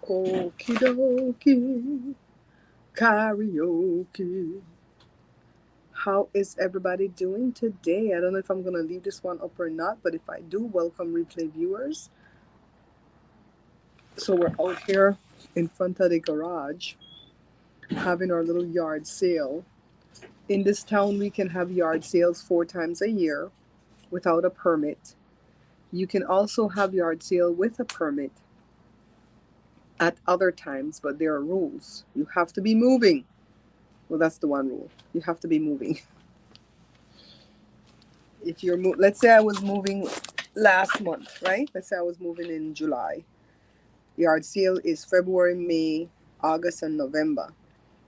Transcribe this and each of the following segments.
Okie dokie, karaoke. How is everybody doing today? I don't know if I'm going to leave this one up or not, but if I do, welcome replay viewers. So we're out here in front of the garage having our little yard sale. In this town, we can have yard sales 4 times a year without a permit. You can also have yard sale with a permit at other times, but there are rules. You have to be moving. Well, that's the one rule. You have to be moving. If you're let's say I was moving last month, right? Let's say I was moving in July. Yard sale is February, May, August, and November.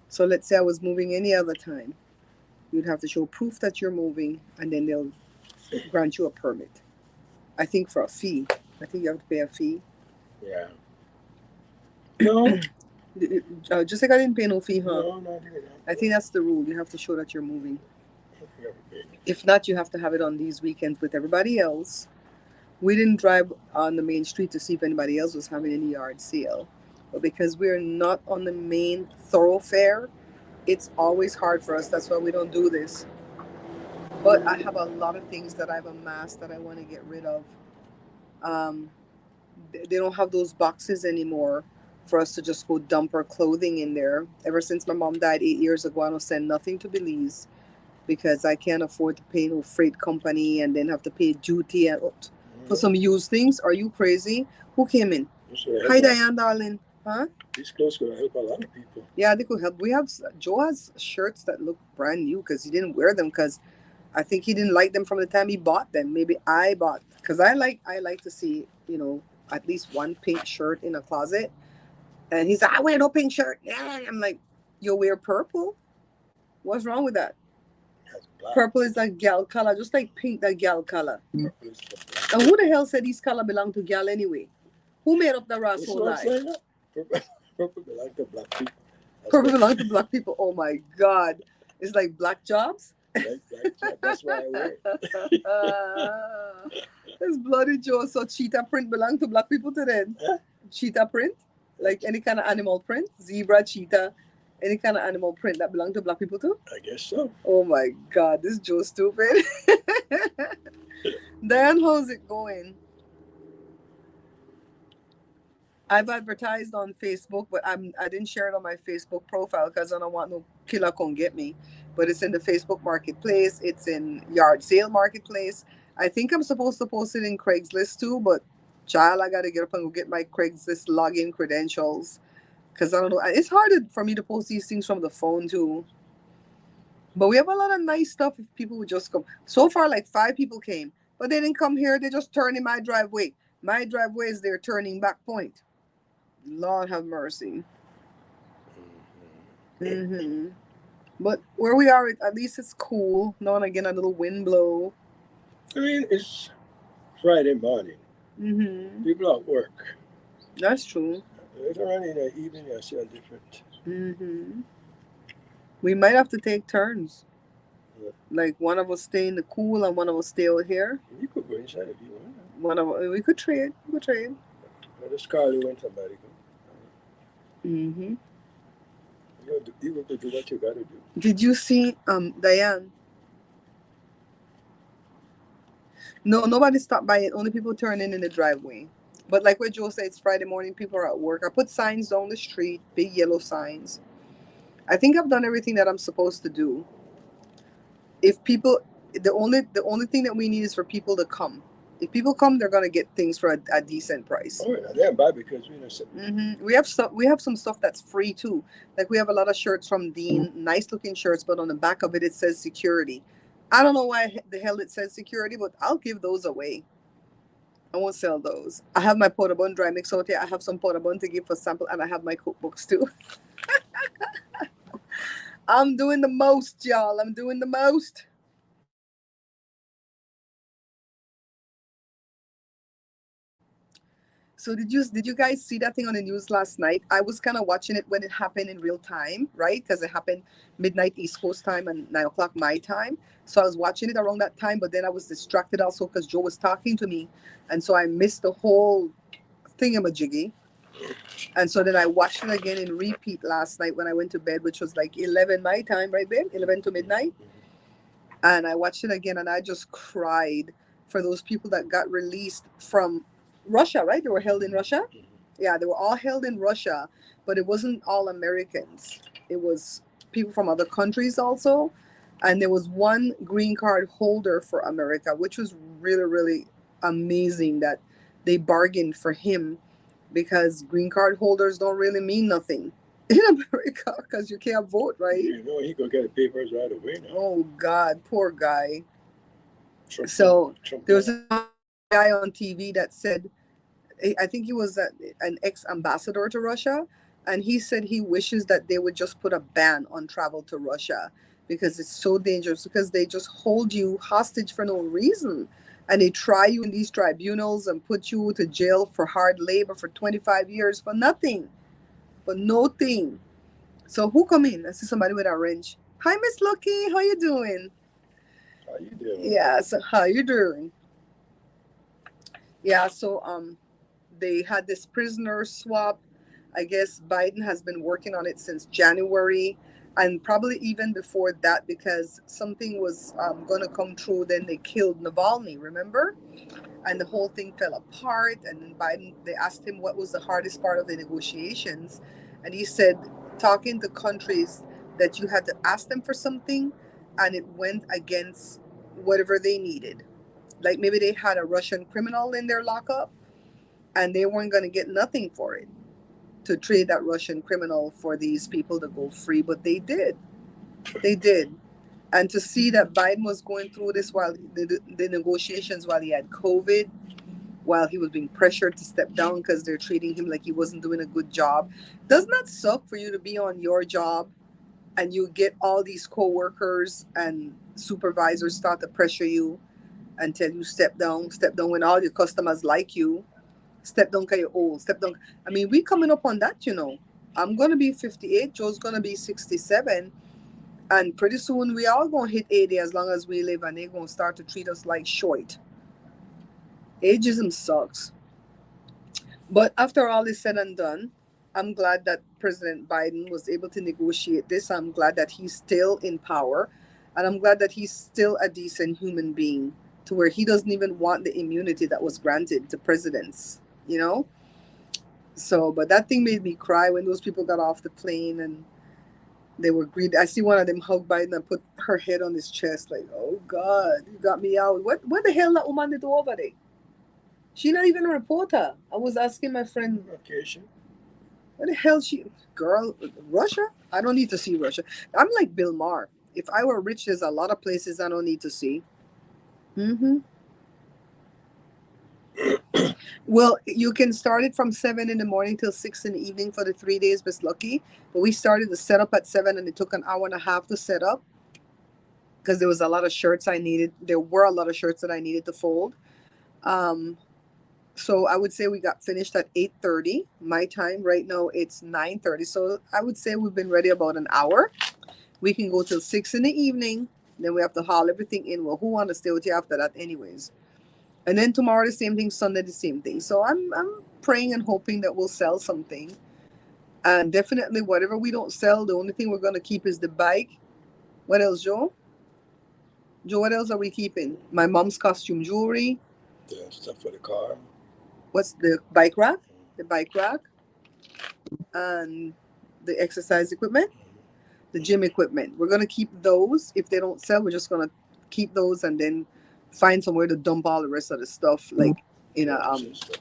So let's say I was moving any other time. You'd have to show proof that you're moving, and then they'll grant you a permit. I think for a fee. I think you have to pay a fee. Yeah. No. Just like I didn't pay no fee, huh? No, not even that. I think that's the rule. You have to show that you're moving. If not, you have to have it on these weekends with everybody else. We didn't drive on the main street to see if anybody else was having any yard sale. But because we're not on the main thoroughfare, it's always hard for us. That's why we don't do this. But I have a lot of things that I've amassed that I want to get rid of. They don't have those boxes anymore for us to just go dump our clothing in there. Ever since my mom died 8 years ago, I don't send nothing to Belize because I can't afford to pay no freight company and then have to pay duty and for some used things. Are you crazy? Who came in? Hi, Diane, darling. Huh? These clothes could help a lot of people. Yeah, they could help. Joe has shirts that look brand new because he didn't wear them because I think he didn't like them from the time he bought them. Maybe I bought because I like to see at least one pink shirt in a closet. And he's like, I wear no pink shirt. Yeah, I'm like, you wear purple. What's wrong with that? Purple is like gal color, just like pink, that gal color. And who the hell said these color belong to gal anyway? Who made up the rascal lie? Purple belong to black people. Purple belong to black people. Oh my God. It's like black jobs? That's why I wear it. This bloody Joe. So cheetah print belong to black people today. Huh? Cheetah print? Like any kind of animal print? Zebra, cheetah, any kind of animal print that belong to black people too? I guess so. Oh my God, this Joe's stupid. Dan, how's it going? I've advertised on Facebook, but I didn't share it on my Facebook profile because I don't want no killer come get me. But it's in the Facebook Marketplace. It's in Yard Sale Marketplace. I think I'm supposed to post it in Craigslist too, but child, I got to get up and go get my Craigslist login credentials because I don't know. It's hard for me to post these things from the phone too. But we have a lot of nice stuff if people would just come. So far, like 5 people came, but they didn't come here. They just turned in my driveway. My driveway is their turning back point. Lord have mercy. Mm-hmm. But where we are, at least it's cool. Now and again, a little wind blow. I mean, it's Friday morning. Mm-hmm. People at work. That's true. Later on in the evening, I see a different. Mm-hmm. We might have to take turns. Yeah. Like one of us stay in the cool and one of us stay out here. You could go inside if you want. We could trade. This car went somebody. Mm-hmm. You could do what you gotta do. Did you see Diane? No, nobody stopped by it. Only people turn in the driveway. But like what Joe said, it's Friday morning. People are at work. I put signs down the street, big yellow signs. I think I've done everything that I'm supposed to do. If people, the only thing that we need is for people to come. If people come, they're gonna get things for a decent price. Oh, yeah, they're bad because we know. Mm-hmm. We have some stuff that's free too. Like we have a lot of shirts from Dean, nice looking shirts, but on the back of it says security. I don't know why the hell it says security, but I'll give those away. I won't sell those. I have my Portabun dry mix out here. I have some Portabun to give for sample, and I have my cookbooks too. I'm doing the most, y'all. I'm doing the most. So did you guys see that thing on the news last night? I was kind of watching it when it happened in real time, right? Because it happened midnight East Coast time and 9 o'clock my time. So I was watching it around that time, but then I was distracted also because Joe was talking to me. And so I missed the whole thingamajiggy. And so then I watched it again in repeat last night when I went to bed, which was like 11 my time, right, babe? 11 to midnight. And I watched it again and I just cried for those people that got released from Russia, right? They were held in Russia. Yeah, they were all held in Russia, but it wasn't all Americans. It was people from other countries also. And there was one green card holder for America, which was really, really amazing that they bargained for him because green card holders don't really mean nothing in America because you can't vote, right? You know, he gonna get the papers right away now. Oh, God, poor guy. Trump, So Trump there got was this guy on TV that said, I think he was an ex ambassador to Russia, and he said he wishes that they would just put a ban on travel to Russia because it's so dangerous because they just hold you hostage for no reason. And they try you in these tribunals and put you to jail for hard labor for 25 years for nothing, for nothing. So who come in? I see somebody with a wrench. Hi, Miss Lucky. How you doing? how you doing? Yeah, so how you doing? Yeah, so they had this prisoner swap. I guess Biden has been working on it since January and probably even before that because something was going to come true. Then they killed Navalny, remember? And the whole thing fell apart. And then Biden, they asked him what was the hardest part of the negotiations. And he said, talking to countries that you had to ask them for something and it went against whatever they needed. Like maybe they had a Russian criminal in their lockup and they weren't going to get nothing for it to trade that Russian criminal for these people to go free, but they did. They did. And to see that Biden was going through this while the negotiations while he had COVID, while he was being pressured to step down because they're treating him like he wasn't doing a good job. Doesn't that suck for you to be on your job and you get all these coworkers and supervisors start to pressure you and tell you step down when all your customers like you. Step down because you're old. Step down. I mean, we coming up on that, you know. I'm gonna be 58. Joe's gonna be 67, and pretty soon we all gonna hit 80 as long as we live, and they're gonna start to treat us like short. Ageism sucks. But after all is said and done, I'm glad that President Biden was able to negotiate this. I'm glad that he's still in power, and I'm glad that he's still a decent human being to where he doesn't even want the immunity that was granted to presidents. You know, so, but that thing made me cry when those people got off the plane and they were greeted. I see one of them hug Biden and put her head on his chest, like, "Oh God, you got me out." What the hell that woman did over there? She not even a reporter. I was asking my friend, vacation. "What the hell she girl Russia? I don't need to see Russia." I'm like Bill Maher. If I were rich, there's a lot of places I don't need to see. Mm-hmm. Well, you can start it from 7 in the morning till 6 in the evening for the 3 days, Miss Lucky. But we started the setup at 7, and it took an hour and a half to set up because there was a lot of shirts I needed. There were a lot of shirts that I needed to fold. Um, so I would say we got finished at 8:30 my time. Right now it's 9:30, so I would say we've been ready about an hour. We can go till 6 in the evening. Then we have to haul everything in. Well, who want to stay with you after that, anyways? And then tomorrow the same thing, Sunday the same thing. So I'm praying and hoping that we'll sell something. And definitely whatever we don't sell, the only thing we're gonna keep is the bike. What else, Joe? Joe, what else are we keeping? My mom's costume jewelry. The stuff for the car. What's the bike rack? The bike rack and the exercise equipment, the gym equipment. We're gonna keep those. If they don't sell, we're just gonna keep those and then find somewhere to dump all the rest of the stuff, like in a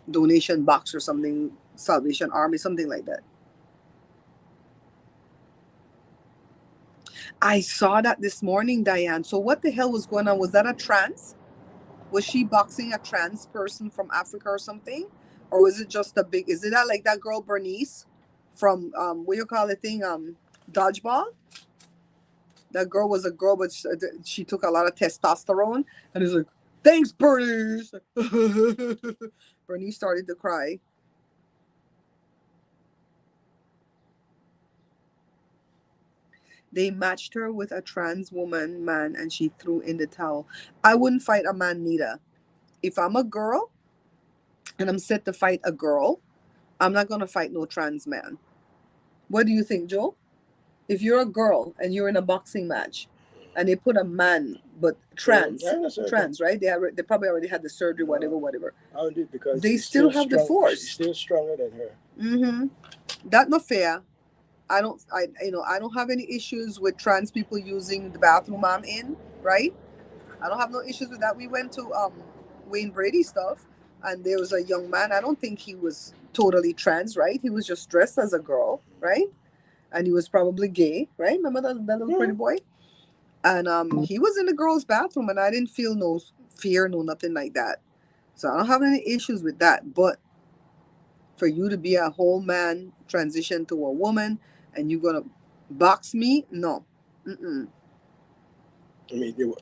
donation box or something, Salvation Army, something like that. I saw that this morning, Diane. So what the hell was going on? Was that a trans? Was she boxing a trans person from Africa or something? Or was it just a big, is it that like that girl Bernice from what you call the thing? Dodgeball? That girl was a girl, but she took a lot of testosterone, and it's like, thanks, Bernice. Bernice started to cry. They matched her with a trans woman, man, and she threw in the towel. I wouldn't fight a man neither. If I'm a girl and I'm set to fight a girl, I'm not gonna fight no trans man. What do you think, Joe? If you're a girl and you're in a boxing match, and they put a man, but trans, right? They probably already had the surgery, whatever, whatever. I don't do it because they still have the force. She's still stronger than her. Mm-hmm. That's not fair. I don't have any issues with trans people using the bathroom I'm in, right? I don't have no issues with that. We went to Wayne Brady stuff, and there was a young man. I don't think he was totally trans, right? He was just dressed as a girl, right? And he was probably gay, right? Remember that little pretty boy? And he was in the girls' bathroom, and I didn't feel no fear, no nothing like that. So I don't have any issues with that. But for you to be a whole man, transition to a woman, and you're gonna box me, no. Mm-mm. I mean, they were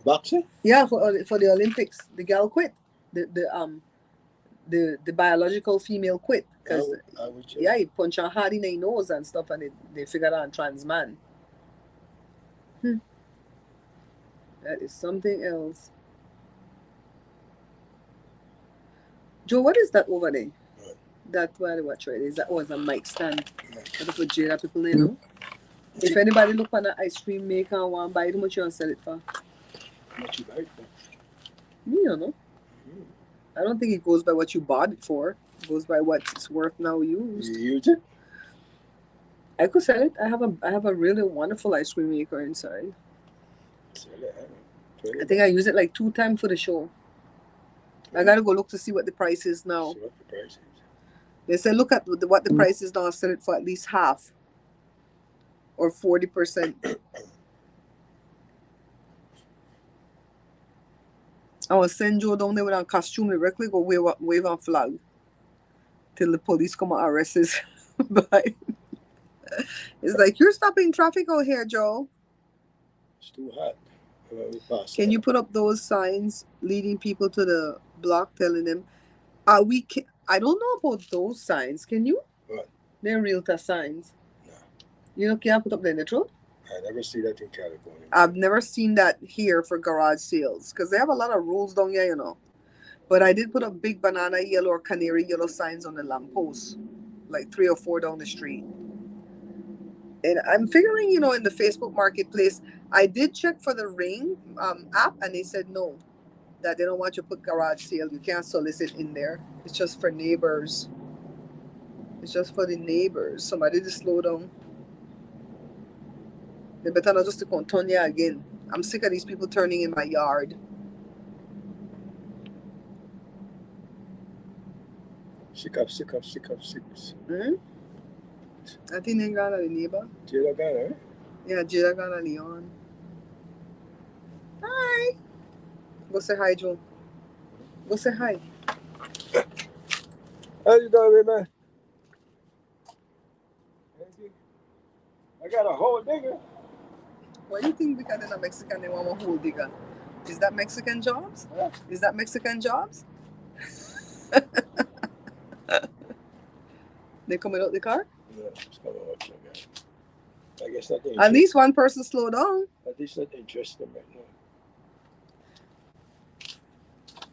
boxing. Yeah, for the Olympics, the gal quit. The biological female quit because yeah, he punched her hard in the nose and stuff, and they figured out trans man. That is something else. Joe, what is that over there? What? That what right? Is that was a mic stand? That for Jada people they know. If anybody look on an ice cream maker and want to buy it, how much you want to sell it for? How much you buy it for? Me, you know. I don't think it goes by what you bought it for. It goes by what it's worth now used. You use it? I could sell it. I have a really wonderful ice cream maker inside. Sell it. I think I used it like 2 times for the show. I gotta go look to see what the price is now. See what the price is. They said look at what the price is now. Sell it for at least half or 40%. I will send Joe down there with a costume directly, go wave a flag till the police come and arrest us. But it's like, you're stopping traffic out here, Joe. It's too hot. Can you put up those signs leading people to the block, telling them, I don't know about those signs. Can you? What? They're realtor signs. No. You can't put up there in the truth? I never see that in California. I've never seen that here for garage sales because they have a lot of rules down here, you know. But I did put up big banana yellow or canary yellow signs on the lamppost, like 3 or 4 down the street. And I'm figuring, in the Facebook Marketplace, I did check for the Ring app, and they said no, that they don't want you to put garage sale. You can't solicit in there. It's just for neighbors. It's just for the neighbors. Somebody just slow down. They better not just to continue again. I'm sick of these people turning in my yard. Sick up. Hmm? I think they got a neighbor. Jada got her? Yeah, Jada got a Leon. Hi. Go say hi, Joe. Go say hi. How you doing, man? I got a whole digger. Why do you think because they're not Mexican, they want a whole digger? Is that Mexican jobs? Yeah. Is that Mexican jobs? They coming out the car? Yeah, it's coming out the car. I guess that At least one person slow down. At least that interesting right now.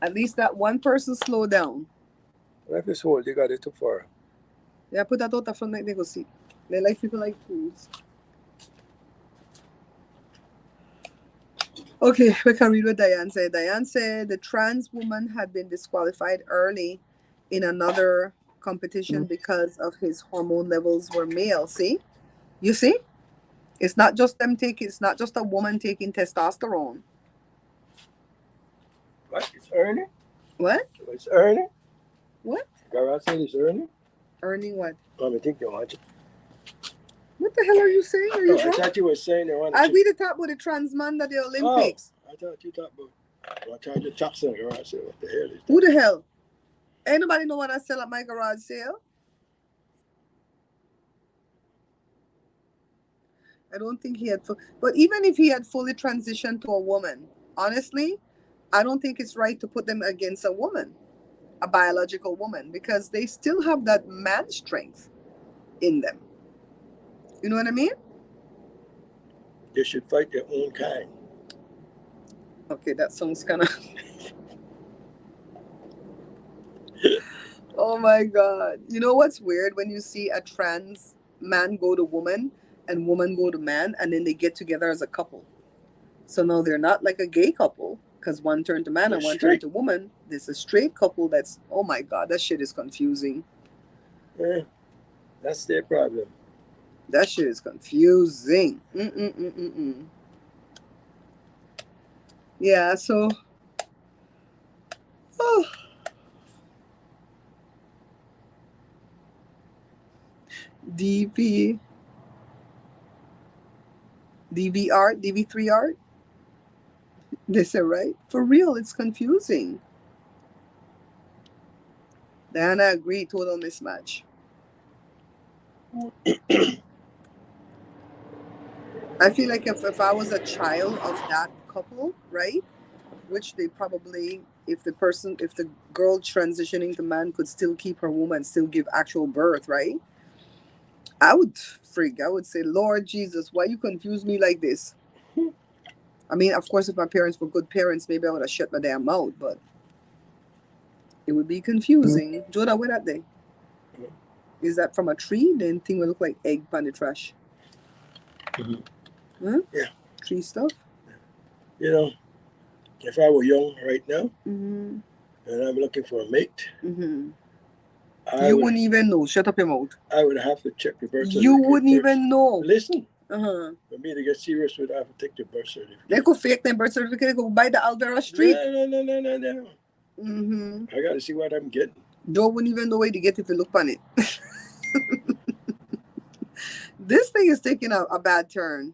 At least that one person slow down. Like this whole digger, they too far. Yeah, put that out the front like they go see. They like people like fools. Okay, we can read what Diane said. Diane said the trans woman had been disqualified early in another competition because of his hormone levels were male. See? You see? It's not just it's not just a woman taking testosterone. What? It's earning? What? It's earning? What? Garage said it's earning? Earning what? I think they want it. What the hell are you saying? Are you I thought you were saying they wanted I read the talk about the trans man at the Olympics. Oh, I thought you talked about I tried to talk to garage sale. What the hell is that? Who the hell? Anybody know what I sell at my garage sale? I don't think he had but even if he had fully transitioned to a woman, honestly, I don't think it's right to put them against a woman, a biological woman, because they still have that man strength in them. You know what I mean? They should fight their own kind. Okay, that sounds kind of... Oh my God. You know what's weird when you see a trans man go to woman and woman go to man and then they get together as a couple. So no, they're not like a gay couple because one turned to man They're and one turned straight. to woman. This is a straight couple that's, oh my God, that shit is confusing. Eh, that's their problem. That shit is confusing. Mm-mm-mm-mm-mm. Yeah, so, oh, DV, DV art, DV3 art. They said, right? For real, it's confusing. And I agree, total mismatch. I feel like if I was a child of that couple, right? Which they probably, if the girl transitioning to man could still keep her woman, still give actual birth, right? I would freak. I would say, Lord Jesus, why you confuse me like this? I mean, of course, if my parents were good parents, maybe I would have shut my damn mouth, but it would be confusing. Jonah, where that day? Is that from a tree? Then thing will look like egg on the trash. Mhm. Huh? Yeah. Tree stuff? You know, if I were young right now Mm-hmm. and I'm looking for a mate, Mm-hmm. I You would wouldn't even know. Shut up your mouth. I would have to check the birth You certificate wouldn't first. even know. Listen, Uh-huh. for me to get serious with, I have to take the birth They certificate. could fake their birth certificate, they could buy the Alvera Street. No. Mm-hmm. I got to see what I'm getting. Joe wouldn't even know where to get if you look on it. This thing is taking a bad turn.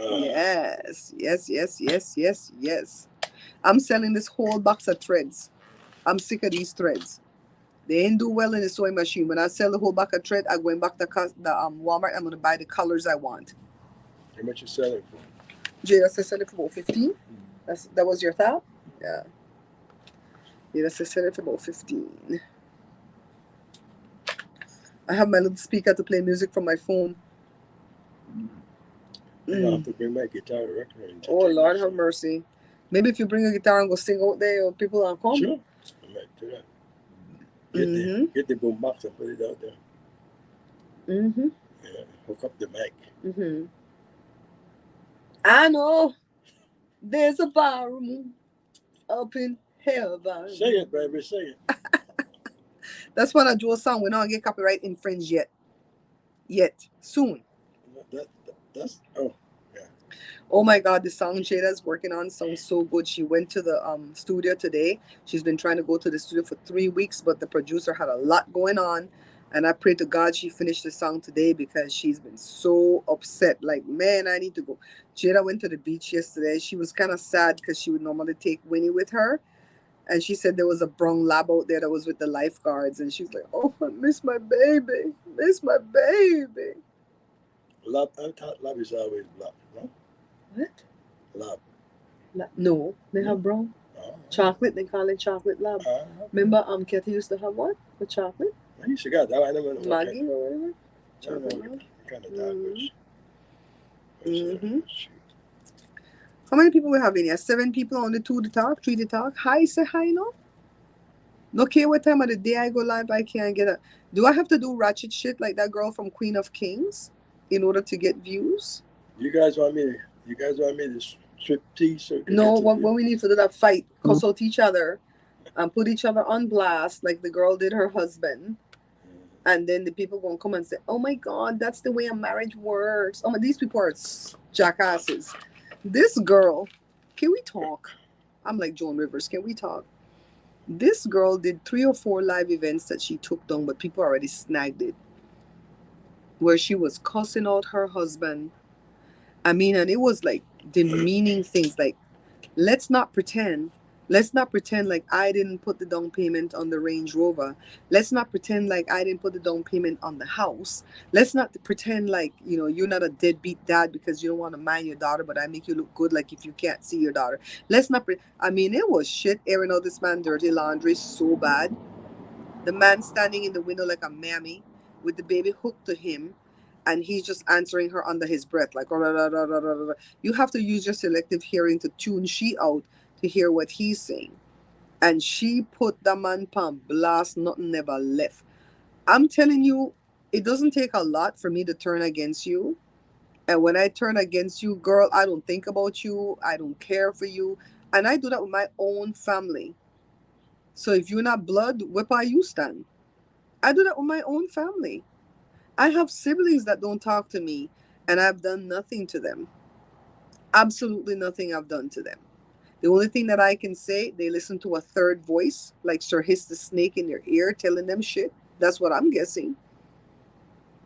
Yes, yes, yes, yes, yes, yes. I'm selling this whole box of threads. I'm sick of these threads. They ain't do well in the sewing machine. When I sell the whole box of thread, I'm going back to the Walmart. I'm gonna buy the colors I want. How much you selling for? Jay, I sell it for about 15. That was your thought? Yeah. Yeah, I sell it for about 15. I have my little speaker to play music from my phone. I'm gonna have Mm. to bring my guitar record and Oh take Lord this. have mercy. Maybe if you bring a guitar and go sing out there, people will come. Sure, I might do that. Mm-hmm. Get the boom box and put it out there. Mm-hmm. Yeah, hook up the mic. Mm-hmm. I know there's a ballroom up in heaven. Say it, baby, say it. That's one of Joe's song. We don't get copyright infringed yet. Yet. Soon. That's oh yeah. Oh my God, the song Jada's working on sounds so good. She went to the studio today. She's been trying to go to the studio for 3 weeks, but the producer had a lot going on. And I pray to God she finished the song today because she's been so upset. Like, man, I need to go. Jada went to the beach yesterday. She was kind of sad because she would normally take Winnie with her. And she said there was a brown lab out there that was with the lifeguards. And she's like, oh, I miss my baby. Miss my baby. Love, I thought love is always black. No, What? love. No, they No. have brown. Oh, Chocolate, they call it chocolate lab. okay. Remember, Katie used to have one with chocolate? You forgot that. I never know what Maggie or whatever? I don't know Chocolate what lab? kind of dog was. Mm-hmm. How many people we have in here? 7 people, only 2 to talk, 3 to talk. Hi, say hi, no? No care what time of the day I go live, I can't get a. Do I have to do ratchet shit like that girl from Queen of Kings in order to get views? You guys want me? You guys want me to strip tease so you can No, get some what we need to do that fight, cuss out each other, and put each other on blast like the girl did her husband. And then the people gonna come and say, "Oh my God, that's the way a marriage works." Oh my, these people are jackasses. This girl, can we talk? I'm like Joan Rivers. Can we talk? This girl did 3 or 4 live events that she took down, but people already snagged it. Where she was cussing out her husband. I mean, and it was like demeaning things like, let's not pretend. Let's not pretend like I didn't put the down payment on the Range Rover. Let's not pretend like I didn't put the down payment on the house. Let's not pretend like, you're not a deadbeat dad because you don't want to mind your daughter, but I make you look good like if you can't see your daughter. Let's not I mean, it was shit airing out this man dirty laundry so bad. The man standing in the window like a mammy with the baby hooked to him, and he's just answering her under his breath, like, you have to use your selective hearing to tune she out to hear what he's saying. And she put the man pan blast, nothing never left. I'm telling you, it doesn't take a lot for me to turn against you. And when I turn against you, girl, I don't think about you. I don't care for you. And I do that with my own family. So if you're not blood, where are you stand? I do that with my own family. I have siblings that don't talk to me, and I've done nothing to them. Absolutely nothing I've done to them. The only thing that I can say, they listen to a third voice, like Sir Hiss the Snake in their ear telling them shit. That's what I'm guessing.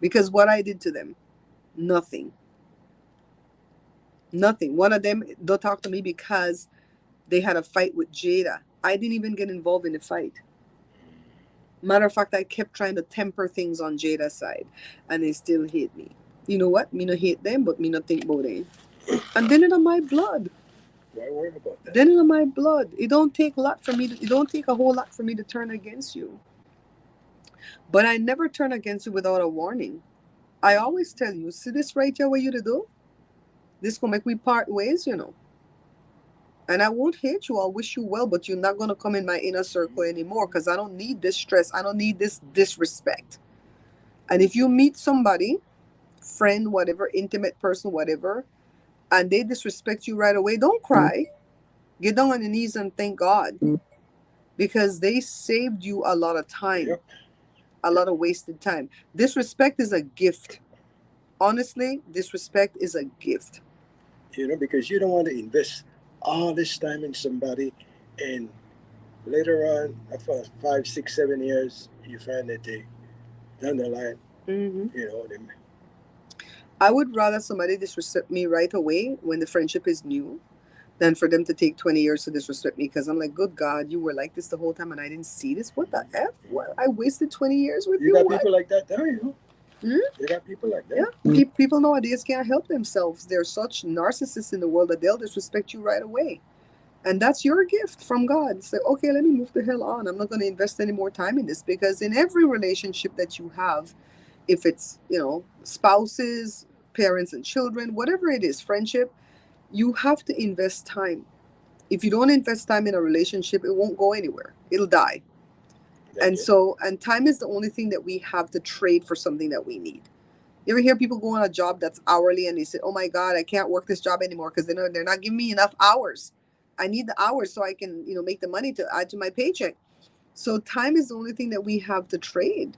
Because what I did to them, nothing. Nothing. One of them don't talk to me because they had a fight with Jada. I didn't even get involved in the fight. Matter of fact, I kept trying to temper things on Jada's side, and they still hate me. You know what? Me no hate them, but me not think about them. And then it's on my blood. Why worry about that? Then it's on my blood. It don't take a lot for me. It don't take a whole lot for me to turn against you. But I never turn against you without a warning. I always tell you, see this right here, what you to do? This gonna make we part ways, you know. And I won't hate you. I'll wish you well, but you're not gonna come in my inner circle anymore because I don't need this stress. I don't need this disrespect. And if you meet somebody, friend, whatever, intimate person, whatever, and they disrespect you right away, don't cry. Get down on your knees and thank God because they saved you a lot of time, Yep. a lot of wasted time. Disrespect is a gift. Honestly, disrespect is a gift. Because you don't want to invest all this time in somebody, and later on, after 5, 6, 7 years, you find that they down the line, Hmm. they, I would rather somebody disrespect me right away when the friendship is new than for them to take 20 years to disrespect me because I'm like, good God, you were like this the whole time and I didn't see this. What the F? What? I wasted 20 years with you you? got What? people like that there. Hmm? You got people like Yeah. that. People nowadays can't help themselves. They're such narcissists in the world that they'll disrespect you right away. And that's your gift from God. Say, okay, let me move the hell on. I'm not going to invest any more time in this because in every relationship that you have, if it's, spouses, parents and children, whatever it is, friendship, you have to invest time. If you don't invest time in a relationship, it won't go anywhere. It'll die. That's And it. so, and time is the only thing that we have to trade for something that we need. You ever hear people go on a job that's hourly and they say, "Oh my God, I can't work this job anymore because they're not giving me enough hours. I need the hours so I can, make the money to add to my paycheck." So time is the only thing that we have to trade.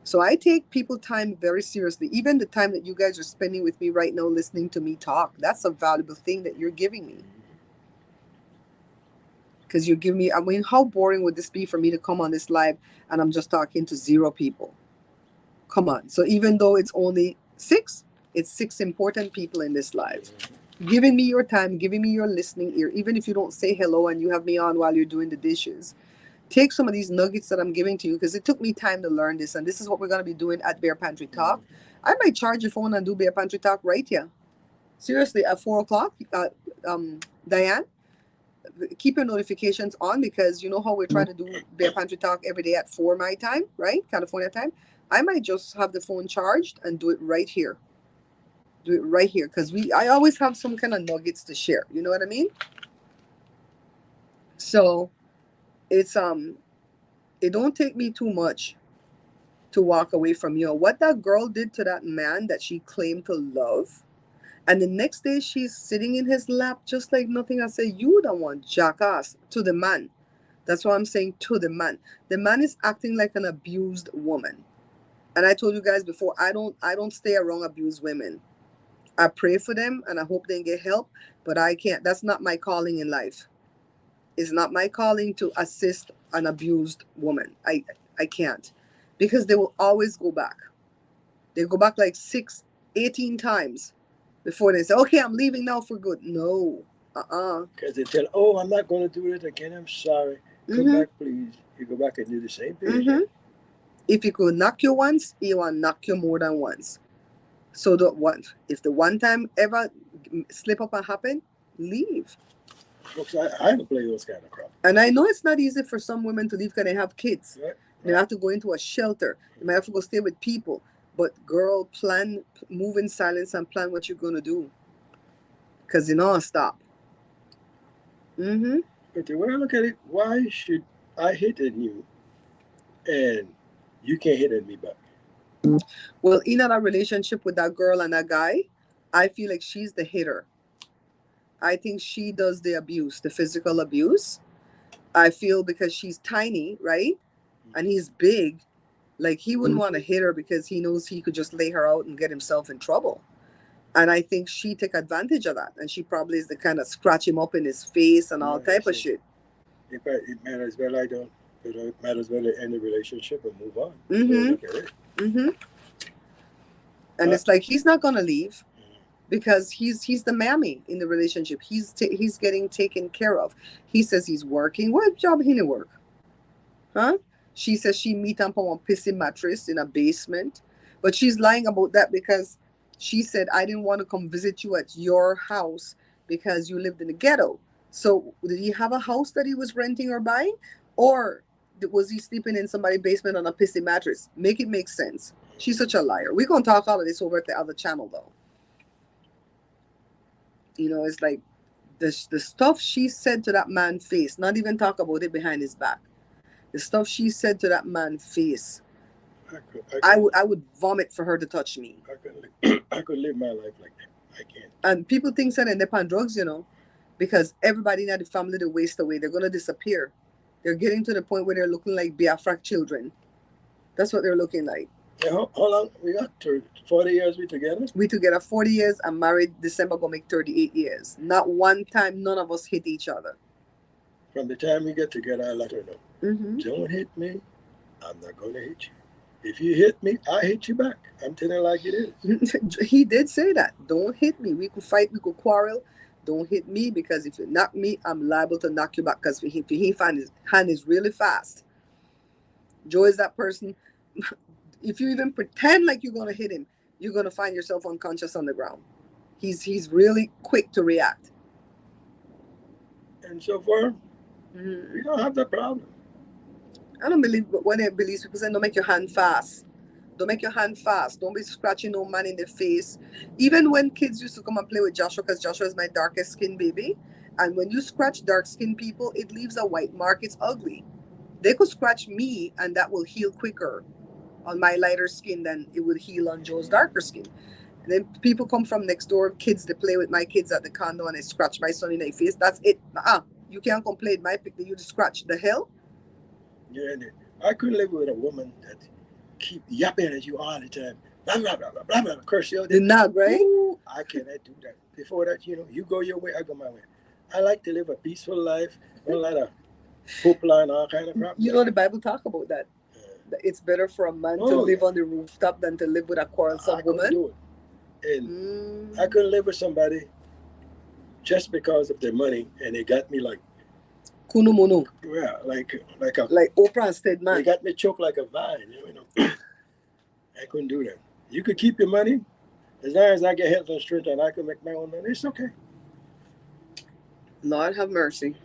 So I take people time very seriously. Even the time that you guys are spending with me right now listening to me talk, that's a valuable thing that you're giving me. Because you're giving me, I mean, how boring would this be for me to come on this live and I'm just talking to zero people? Come on. So even though it's only six, it's six important people in this live. Giving me your time, giving me your listening ear, even if you don't say hello and you have me on while you're doing the dishes. Take some of these nuggets that I'm giving to you because it took me time to learn this, and this is what we're going to be doing at Bear Pantry Talk. I might charge your phone and do Bear Pantry Talk right here. Seriously, at 4 o'clock, Diane, keep your notifications on because you know how we're trying to do Bear Pantry Talk every day at 4 my time, right? California time. I might just have the phone charged and do it right here. Do it right here because I always have some kind of nuggets to share. You know what I mean? So it's it don't take me too much to walk away from you. What that girl did to that man that she claimed to love, and the next day she's sitting in his lap just like nothing. I say, you don't want jackass to the man. That's what I'm saying to the man. The man is acting like an abused woman. And I told you guys before, I don't stay around abused women. I pray for them and I hope they get help, but I can't. That's not my calling in life. It's not my calling to assist an abused woman. I can't. Because they will always go back. They go back like 18 times before they say, okay, I'm leaving now for good. No. Because they tell, oh, I'm not going to do it again. I'm sorry. Come Mm-hmm. back, please. You go back and do the same thing Mm-hmm. again. If you could knock you once, you want to knock you more than once. So the one, if the one time ever slip up and happen, leave. Folks, I don't play those kind of crap. And I know it's not easy for some women to leave because they have kids. Right? They have to go into a shelter. They might have to go stay with people. But girl, plan, move in silence and plan what you're gonna do. Cause you know, stop. Mm-hmm. But the way I look at it, why should I hit on you and you can't hit on me back? Well, in a relationship with that girl and that guy, I feel like she's the hitter. I think she does the abuse, the physical abuse. I feel because she's tiny, right? And he's big, like he wouldn't want to hit her because he knows he could just lay her out and get himself in trouble. And I think she took advantage of that. And she probably is the kind of scratch him up in his face and all Yeah, type of so shit. it might as well I don't. It might as well end the relationship and move on. So Mm-hmm. look at it. Mm-hmm. And Uh, it's like he's not gonna leave because he's the mammy in the relationship. He's getting taken care of. He says he's working. What job he in work? Huh? She says she meet him on a pissy mattress in a basement. But she's lying about that because she said, I didn't want to come visit you at your house because you lived in the ghetto. So did he have a house that he was renting or buying? Or was he sleeping in somebody's basement on a pissy mattress? Make it make sense. She's such a liar. We're going to talk all of this over at the other channel, though. You know, it's like the stuff she said to that man's face, not even talk about it behind his back. The stuff she said to that man's face, I would vomit for her to touch me. I could live my life like that. I can't. And people think that they're on drugs, because everybody in the family they waste away. They're gonna disappear. They're getting to the point where they're looking like Biafra children. That's what they're looking like. Yeah, how long we got? 40 years we together? We together 40 years and married December gonna make 38 years. Not one time none of us hit each other. From the time we get together, I let her know. Mm-hmm. Don't hit me. I'm not going to hit you. If you hit me, I hit you back. I'm telling you like it is. He did say that. Don't hit me. We could fight, we could quarrel. Don't hit me because if you knock me, I'm liable to knock you back because he find his hand is really fast. Joe is that person. If you even pretend like you're gonna hit him, you're gonna find yourself unconscious on the ground. He's really quick to react. And so far, Mm-hmm. we don't have that problem. I don't believe when they believe people say don't make your hand fast. Don't make your hand fast. Don't be scratching no man in the face. Even when kids used to come and play with Joshua, because Joshua is my darkest skin baby. And when you scratch dark skinned people, it leaves a white mark. It's ugly. They could scratch me and that will heal quicker on my lighter skin than it would heal on Joe's darker skin. And then people come from next door, kids they play with my kids at the condo and they scratch my son in the face. That's it. You can't complain. My pick you to scratch. The hell? Yeah, and I couldn't live with a woman that keep yapping at you all the time. Blah, blah, blah, blah, blah, blah, curse you. The nag, right? Ooh, I cannot do that. Before that, you go your way, I go my way. I like to live a peaceful life. Don't let a hoopla and all kind of crap. You know the Bible talk about that. It's better for a man to live on the rooftop than to live with a quarrelsome woman. Do it. And I couldn't live with somebody just because of their money, and they got me like Kunumuno. Yeah, like Oprah and Stedman. They got me choked like a vine. I couldn't do that. You could keep your money as long as I get health and strength and I can make my own money. It's okay. Lord have mercy.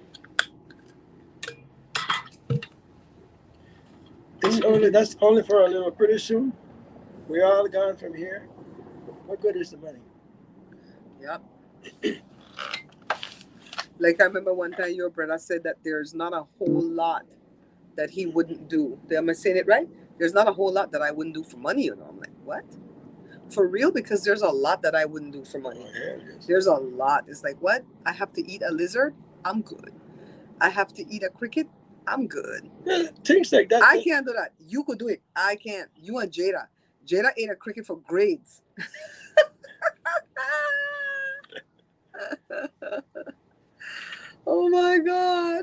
That's only for a little. Pretty soon, we're all gone from here. What good is the money? Yep. Like I remember one time your brother said that there's not a whole lot that he wouldn't do. Am I saying it right? There's not a whole lot that I wouldn't do for money. I'm like, what? For real? Because there's a lot that I wouldn't do for money. There's a lot. It's like, what? I have to eat a lizard? I'm good. I have to eat a cricket? I'm good. Yeah, things like that. I can't do that. You could do it. I can't. You and Jada. Jada ate a cricket for grades. Oh my God.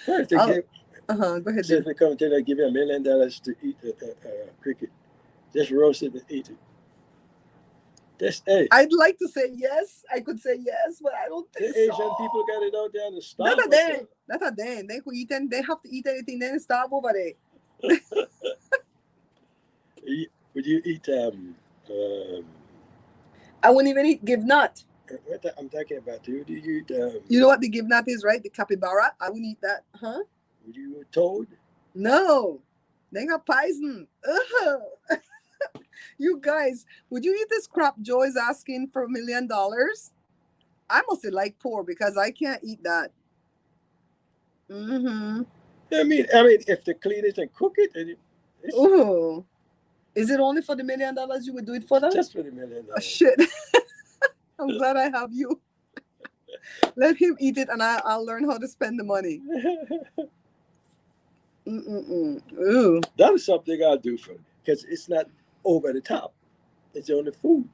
First, go ahead. Since they come to they give you $1 million to eat cricket, just roast it and eat it. Hey. I'd like to say yes. I could say yes, but I don't think the Asian people got it out there in the stop. Not a day. They could eat and they have to eat anything, then stop over there. Would you eat I wouldn't even eat give nut. What I'm talking about, dude. Do you eat you know what the give nut is, right? The capybara. I wouldn't eat that, huh? Would you eat toad? No. They got poison. You guys, would you eat this crap Joe is asking for $1 million? I must like pork because I can't eat that. Mm-hmm. I mean, if they clean it and cook it, it's Oh, is it only for the $1 million you would do it for that? just for the million Oh, dollars. shit. I'm glad I have you. Let him eat it, and I'll learn how to spend the money. Mm-mm-mm. Ooh. That is something I'll do for because it's not over the top. It's on the food.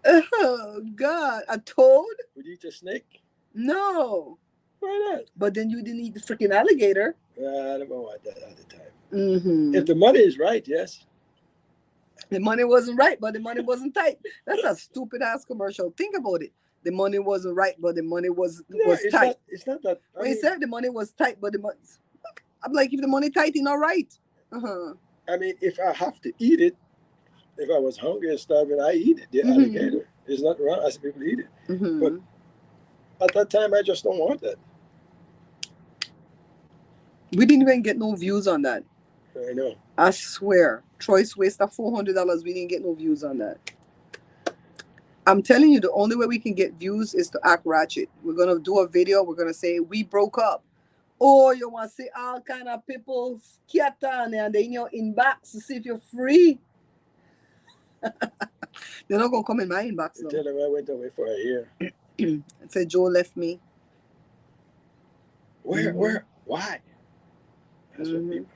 Oh God, a toad? Would you eat a snake? No. Why not? But then you didn't eat the freaking alligator. I don't want that at the time. Mm-hmm. If the money is right, yes. The money wasn't right, but the money wasn't tight. That's a stupid ass commercial. Think about it. The money wasn't right, but the money was No, was it's tight. not. It's not that. When he said the money was tight, but the money, I'm like, if the money tight, it's not right. Uh-huh. I mean, if I have to eat it, if I was hungry and starving, I eat it. The Mm-hmm. alligator. It's not wrong. I see people eat it, but Mm-hmm. at that time, I just don't want that. We didn't even get no views on that. I know. I swear. Troy's wasted $400. We didn't get no views on that. I'm telling you, the only way we can get views is to act ratchet. We're gonna do a video. We're gonna say we broke up. Or you want to see all kind of people scatter and they're in your inbox to see if you're free. They're not gonna come in my inbox I though. tell them I went away for a year. And say Joe left me. Where? Why? That's what Mm-hmm. people.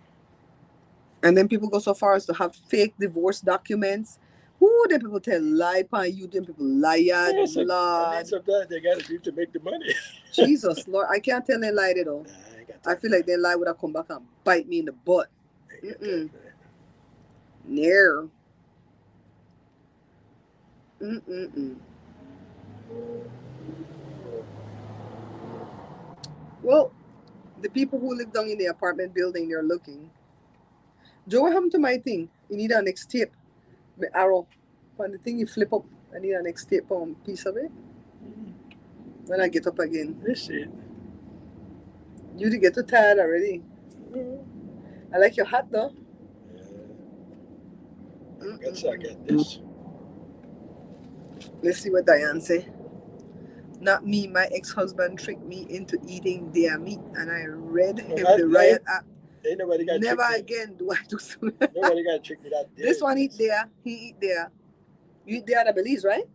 And then people go so far as to have fake divorce documents. Who then people tell lie upon you, then people lie, Yes, I mean, Lord. sometimes they got to do to make the money. Jesus, Lord, I can't tell they lied though. Nah, I ain't got I time feel for like they lie would have come back and bite me in the butt. that. I ain't got time Mm-mm. for that. Near. Mm-mm-mm. Well, the people who live down in the apartment building, they're looking. Joe, what happened to my thing? You need a next tape. My arrow. On the thing you flip up, I need a next tape on piece of it. When I get up again. Let's see it. You to get too tired already. I like your hat though. I forgot to get this. Let's see what Diane say. Not me. My ex-husband tricked me into eating their meat, and I read him the riot act. Ain't nobody got Never tricked me. again do I do so. Nobody got tricked me that day. This one eat there. He eat there. You eat there at Belize, right?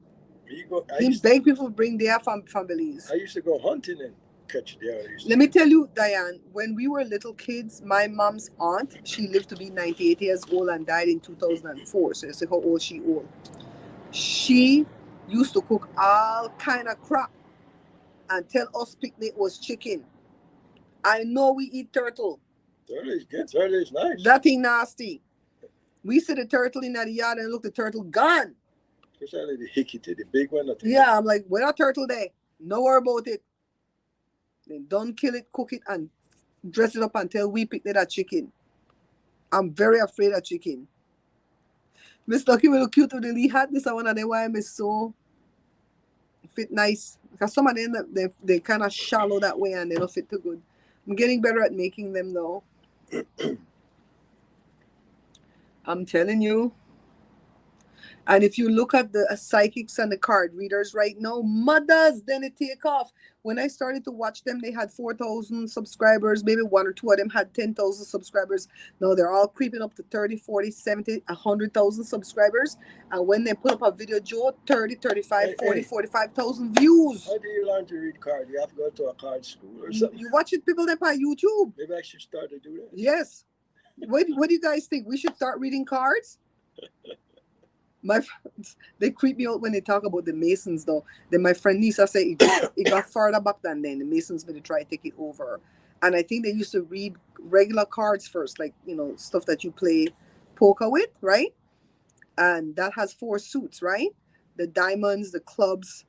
You go. He beg people bring there from Belize. I used to go hunting and catch there. Let me tell you, Diane, when we were little kids, my mom's aunt, she lived to be 98 years old and died in 2004. So you see how old she old. She used to cook all kind of crap and tell us picnic was chicken. I know we eat turtle. Turtle is good. Turtle is nice. That thing nasty. We see the turtle in the yard and look, the turtle gone. Especially the hickety, the big one. Yeah, I'm like, where a turtle there? No worry about it. Then don't kill it, cook it, and dress it up until we pick that chicken. I'm very afraid of chicken. Miss Lucky will look cute with the Lee hat. This is one of them why I'm so fit nice. Because some of them, they kind of shallow that way and they don't fit too good. I'm getting better at making them though. I'm telling you. And if you look at the psychics and the card readers right now, mothers, then it take off. When I started to watch them, they had 4,000 subscribers. Maybe one or two of them had 10,000 subscribers. Now they're all creeping up to 30, 40, 70, 100,000 subscribers. And when they put up a video, Joe, 30, 35, 40, 45,000 views. How do you learn to read cards? You have to go to a card school or something? You watch it, people that on YouTube. Maybe I should start to do that. Yes. What do you guys think? We should start reading cards? My friends, they creep me out when they talk about the Masons, though. Then my friend Lisa said it got further back than then. The Masons going to try to take it over. And I think they used to read regular cards first, like, stuff that you play poker with, right? And that has 4 suits, right? The diamonds, the clubs,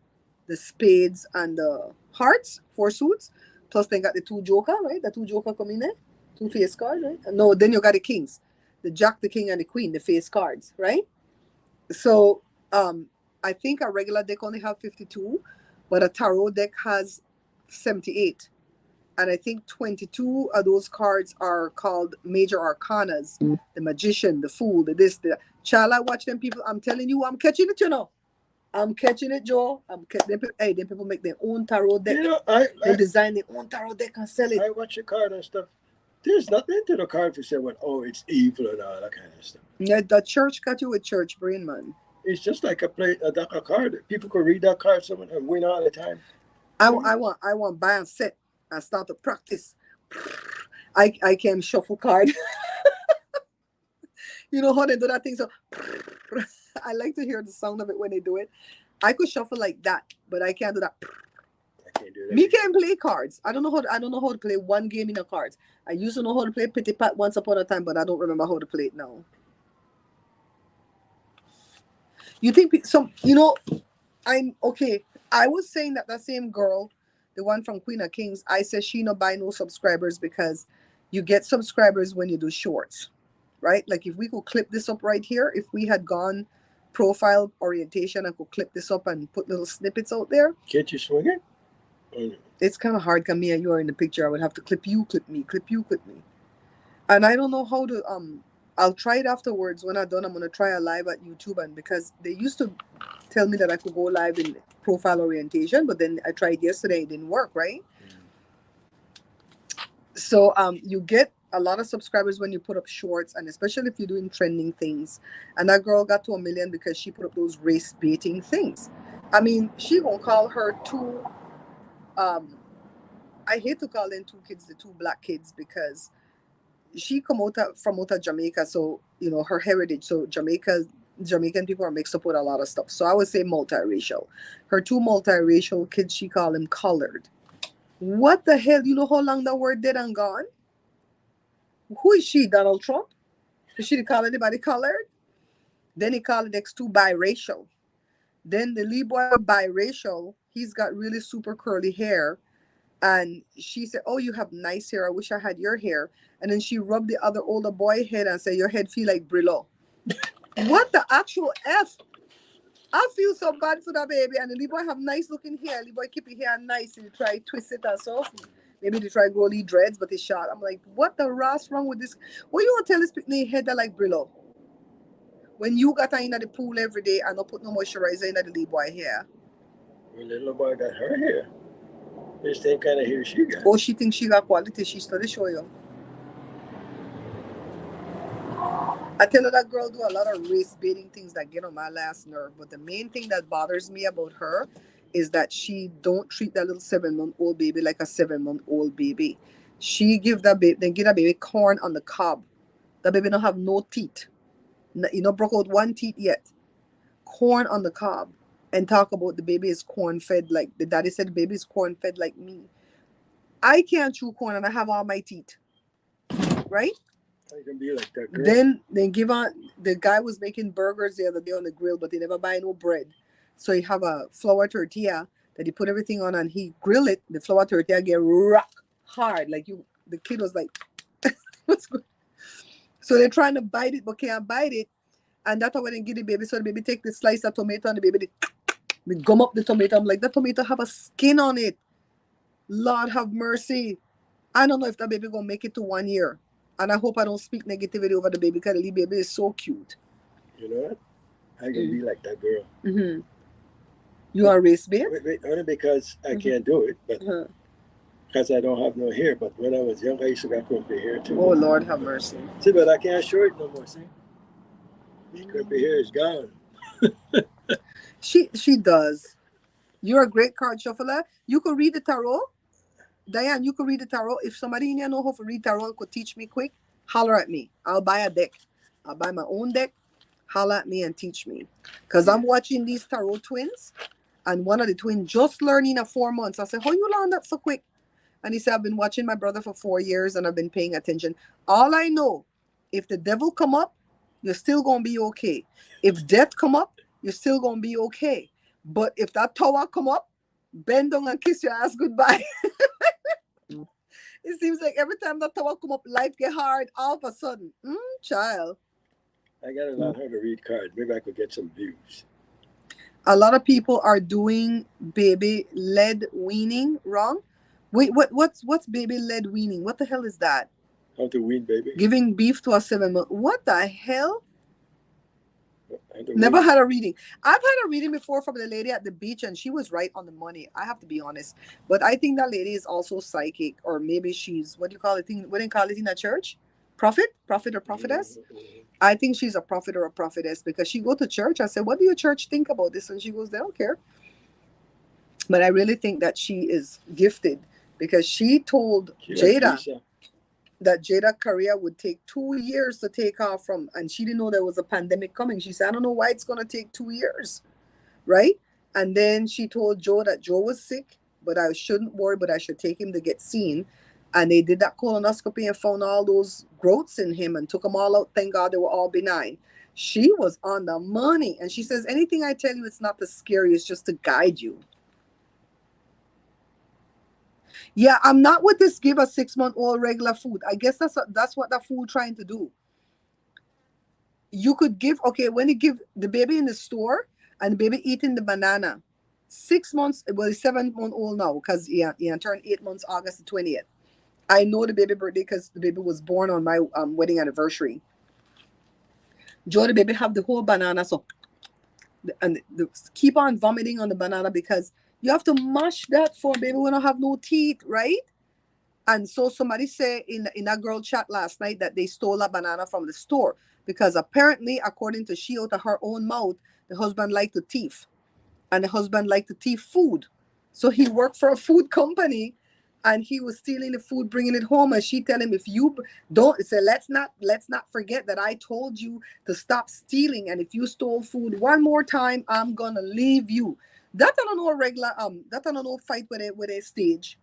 the spades, and the hearts, 4 suits. Plus, they got the 2 joker, right? The 2 joker come in there. 2 face cards, right? No, then you got the kings. The jack, the king, and the queen, the face cards, right? So I think a regular deck only have 52, but a tarot deck has 78. And I think 22 of those cards are called major arcanas. The magician, the fool, the this, the child. I watch them people. I'm telling you, I'm catching it, I'm catching it, Joe. Hey, them people make their own tarot deck. You know, They design their own tarot deck and sell it. I watch a card and stuff. There's nothing to the card to say, well, oh, it's evil and all that kind of stuff. Yeah, the church got you with church brain, man. It's just like a deck of card. People could read that card someone and win all the time. I want buy and set and start to practice. I can shuffle card. You know how they do that thing? So I like to hear the sound of it when they do it. I could shuffle like that, but I can't do that. I can't do that. Me can't play cards. I don't know how to play one game in the cards. I used to know how to play Pity Pat once upon a time, but I don't remember how to play it now. You think some? You know, I'm okay. I was saying that same girl, the one from Queen of Kings, I said she no buy no subscribers because you get subscribers when you do shorts, right? Like if we could clip this up right here, if we had gone profile orientation and could clip this up and put little snippets out there. Can't you swing it? Oh. It's kind of hard because me and you are in the picture. I would have to clip you, clip me, clip you, clip me. And I don't know how to I'll try it afterwards. When I'm done, I'm gonna try a live at YouTube, and because they used to tell me that I could go live in profile orientation, but then I tried yesterday, it didn't work, right? So you get a lot of subscribers when you put up shorts, and especially if you're doing trending things. And that girl got to 1 million because she put up those race baiting things. I mean, she gonna call her two I hate to call them two kids the two black kids because she come from Jamaica, so you know her heritage. So Jamaican people are mixed up with a lot of stuff. So I would say multiracial. Her two multiracial kids, she call them colored. What the hell? You know how long that word dead and gone? Who is she? Donald Trump? Did she call anybody colored? Then he called the next two biracial. Then the lead boy biracial, he's got really super curly hair. And she said, oh, you have nice hair. I wish I had your hair. And then she rubbed the other older boy head and said, your head feel like Brillo. What the actual F? I feel so bad for that baby. And the little boy have nice looking hair. The boy keep his hair nice and try twist it and so. Maybe they try grow these dreads, but it's short. I'm like, what the ras wrong with this? What you want to tell this picnic head that like Brillo? When you got her in the pool every day and not put no moisturizer in the little boy hair. When the little boy got her hair. The same kind of hair she got. Oh, she thinks she got quality. She study show you. I tell her that girl do a lot of race baiting things that get on my last nerve. But the main thing that bothers me about her is that she don't treat that little 7-month-old baby like a 7-month-old baby. She give that baby, then give that baby corn on the cob. That baby don't have no teeth. You know, broke out one teeth yet. Corn on the cob. And talk about the baby is corn fed like the daddy said the baby is corn fed like me. I can't chew corn and I have all my teeth. Right? I can be like that girl. Then give on the guy was making burgers the other day on the grill, but they never buy no bread. So he have a flour tortilla that he put everything on and he grill it. The flour tortilla get rock hard. Like the kid was like, what's good? So they're trying to bite it but can't bite it. And that's how when they give the baby. So the baby take the slice of tomato and the baby they gum up the tomato. I'm like, that tomato have a skin on it. Lord have mercy. I don't know if that baby gonna make it to 1 year. And I hope I don't speak negativity over the baby because the little baby is so cute. You know what? I can be like that girl. Mm-hmm. You are race bait? Wait, only because I can't do it, but because I don't have no hair. But when I was young, I used to got crimpy hair too. Oh, Lord have mercy. See, but I can't show it no more, see? The crimpy hair is gone. She does. You're a great card shuffler. You could read the tarot. Diane, you could read the tarot. If somebody in here know how to read tarot and could teach me quick, holler at me. I'll buy a deck. I'll buy my own deck. Holler at me and teach me. Because I'm watching these tarot twins. And one of the twins just learning at 4 months. I said, how you learn that so quick? And he said, I've been watching my brother for 4 years and I've been paying attention. All I know, if the devil come up, you're still going to be okay. If death come up, you're still going to be okay. But if that tower come up, bend down and kiss your ass goodbye. It seems like every time that tower come up, life get hard all of a sudden. Child. I got to learn how to read cards. Maybe I could get some views. A lot of people are doing baby-led weaning wrong. Wait, what's baby-led weaning? What the hell is that? How to wean baby? Giving beef to a 7-month. What the hell? And the Never weight. had a reading. I've had a reading before from the lady at the beach, and she was right on the money. I have to be honest, but I think that lady is also psychic, or maybe she's what do you call it? What do you call it in the church? Prophet or prophetess? Mm-hmm. I think she's a prophet or a prophetess because she go to church. I said, "What do your church think about this?" And she goes, "They don't care." But I really think that she is gifted because she told She like Jada Lisa. that Jada career would take 2 years to take off from, and she didn't know there was a pandemic coming. She said, "I don't know why it's gonna take 2 years." Right? And then she told Joe that Joe was sick, but I shouldn't worry, but I should take him to get seen. And they did that colonoscopy and found all those growths in him and took them all out. Thank God they were all benign. She was on the money. And she says, anything I tell you, it's not to scare you, it's just to guide you. Yeah, I'm not with this give a 6 month old regular food. I guess that's what that food trying to do. You could give, okay, when you give the baby in the store and the baby eating the banana, 6 months, well, he's 7 month old now because he turned 8 months August the 20th. I know the baby birthday because the baby was born on my wedding anniversary. Joe, the baby have the whole banana, so keep on vomiting on the banana because you have to mush that for a baby when I have no teeth, right? And so somebody said in a girl chat last night that they stole a banana from the store because apparently, according to she out of her own mouth, the husband liked to thief, and the husband liked to thief food. So he worked for a food company, and he was stealing the food, bringing it home. And she tell him, if you don't, say, let's not forget that I told you to stop stealing, and if you stole food one more time, I'm gonna leave you. That I don't know a regular that I don't know fight with a stage.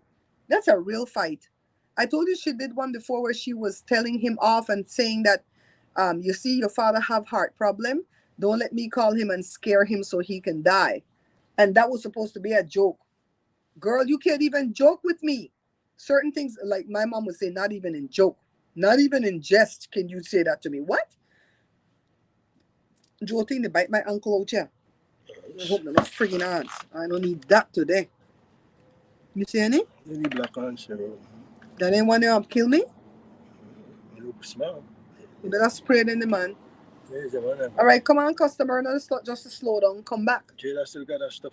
That's a real fight. I told you she did one before where she was telling him off and saying that, you see, your father have heart problem. Don't let me call him and scare him so he can die. And that was supposed to be a joke. Girl, you can't even joke with me. Certain things, like my mom would say, not even in joke, not even in jest, can you say that to me? What? Joe thing to bite my uncle out here. I hope no friggin' ants. I don't need that today. You see any? Any black answer. That ain't want to kill me? Look small. You better spray it in the man. There's the one. All right, come on, customer. Another slot just to slow down. Come back. Jada still got that stuff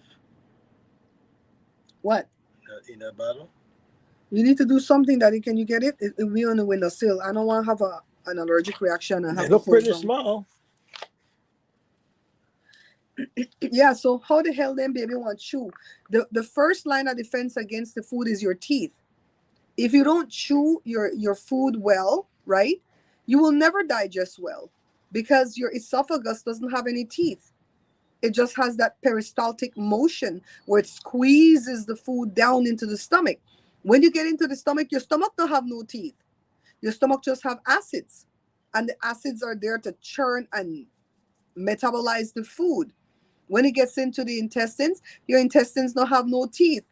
What? in a bottle. You need to do something that can you get it? It'll be on the windowsill. I don't want to have an allergic reaction and They have to look close pretty down. small. Yeah, so how the hell then baby want chew? The first line of defense against the food is your teeth. If you don't chew your food well, right, you will never digest well because your esophagus doesn't have any teeth. It just has that peristaltic motion where it squeezes the food down into the stomach. When you get into the stomach, your stomach don't have no teeth. Your stomach just have acids, and the acids are there to churn and metabolize the food. When it gets into the intestines, your intestines don't have no teeth.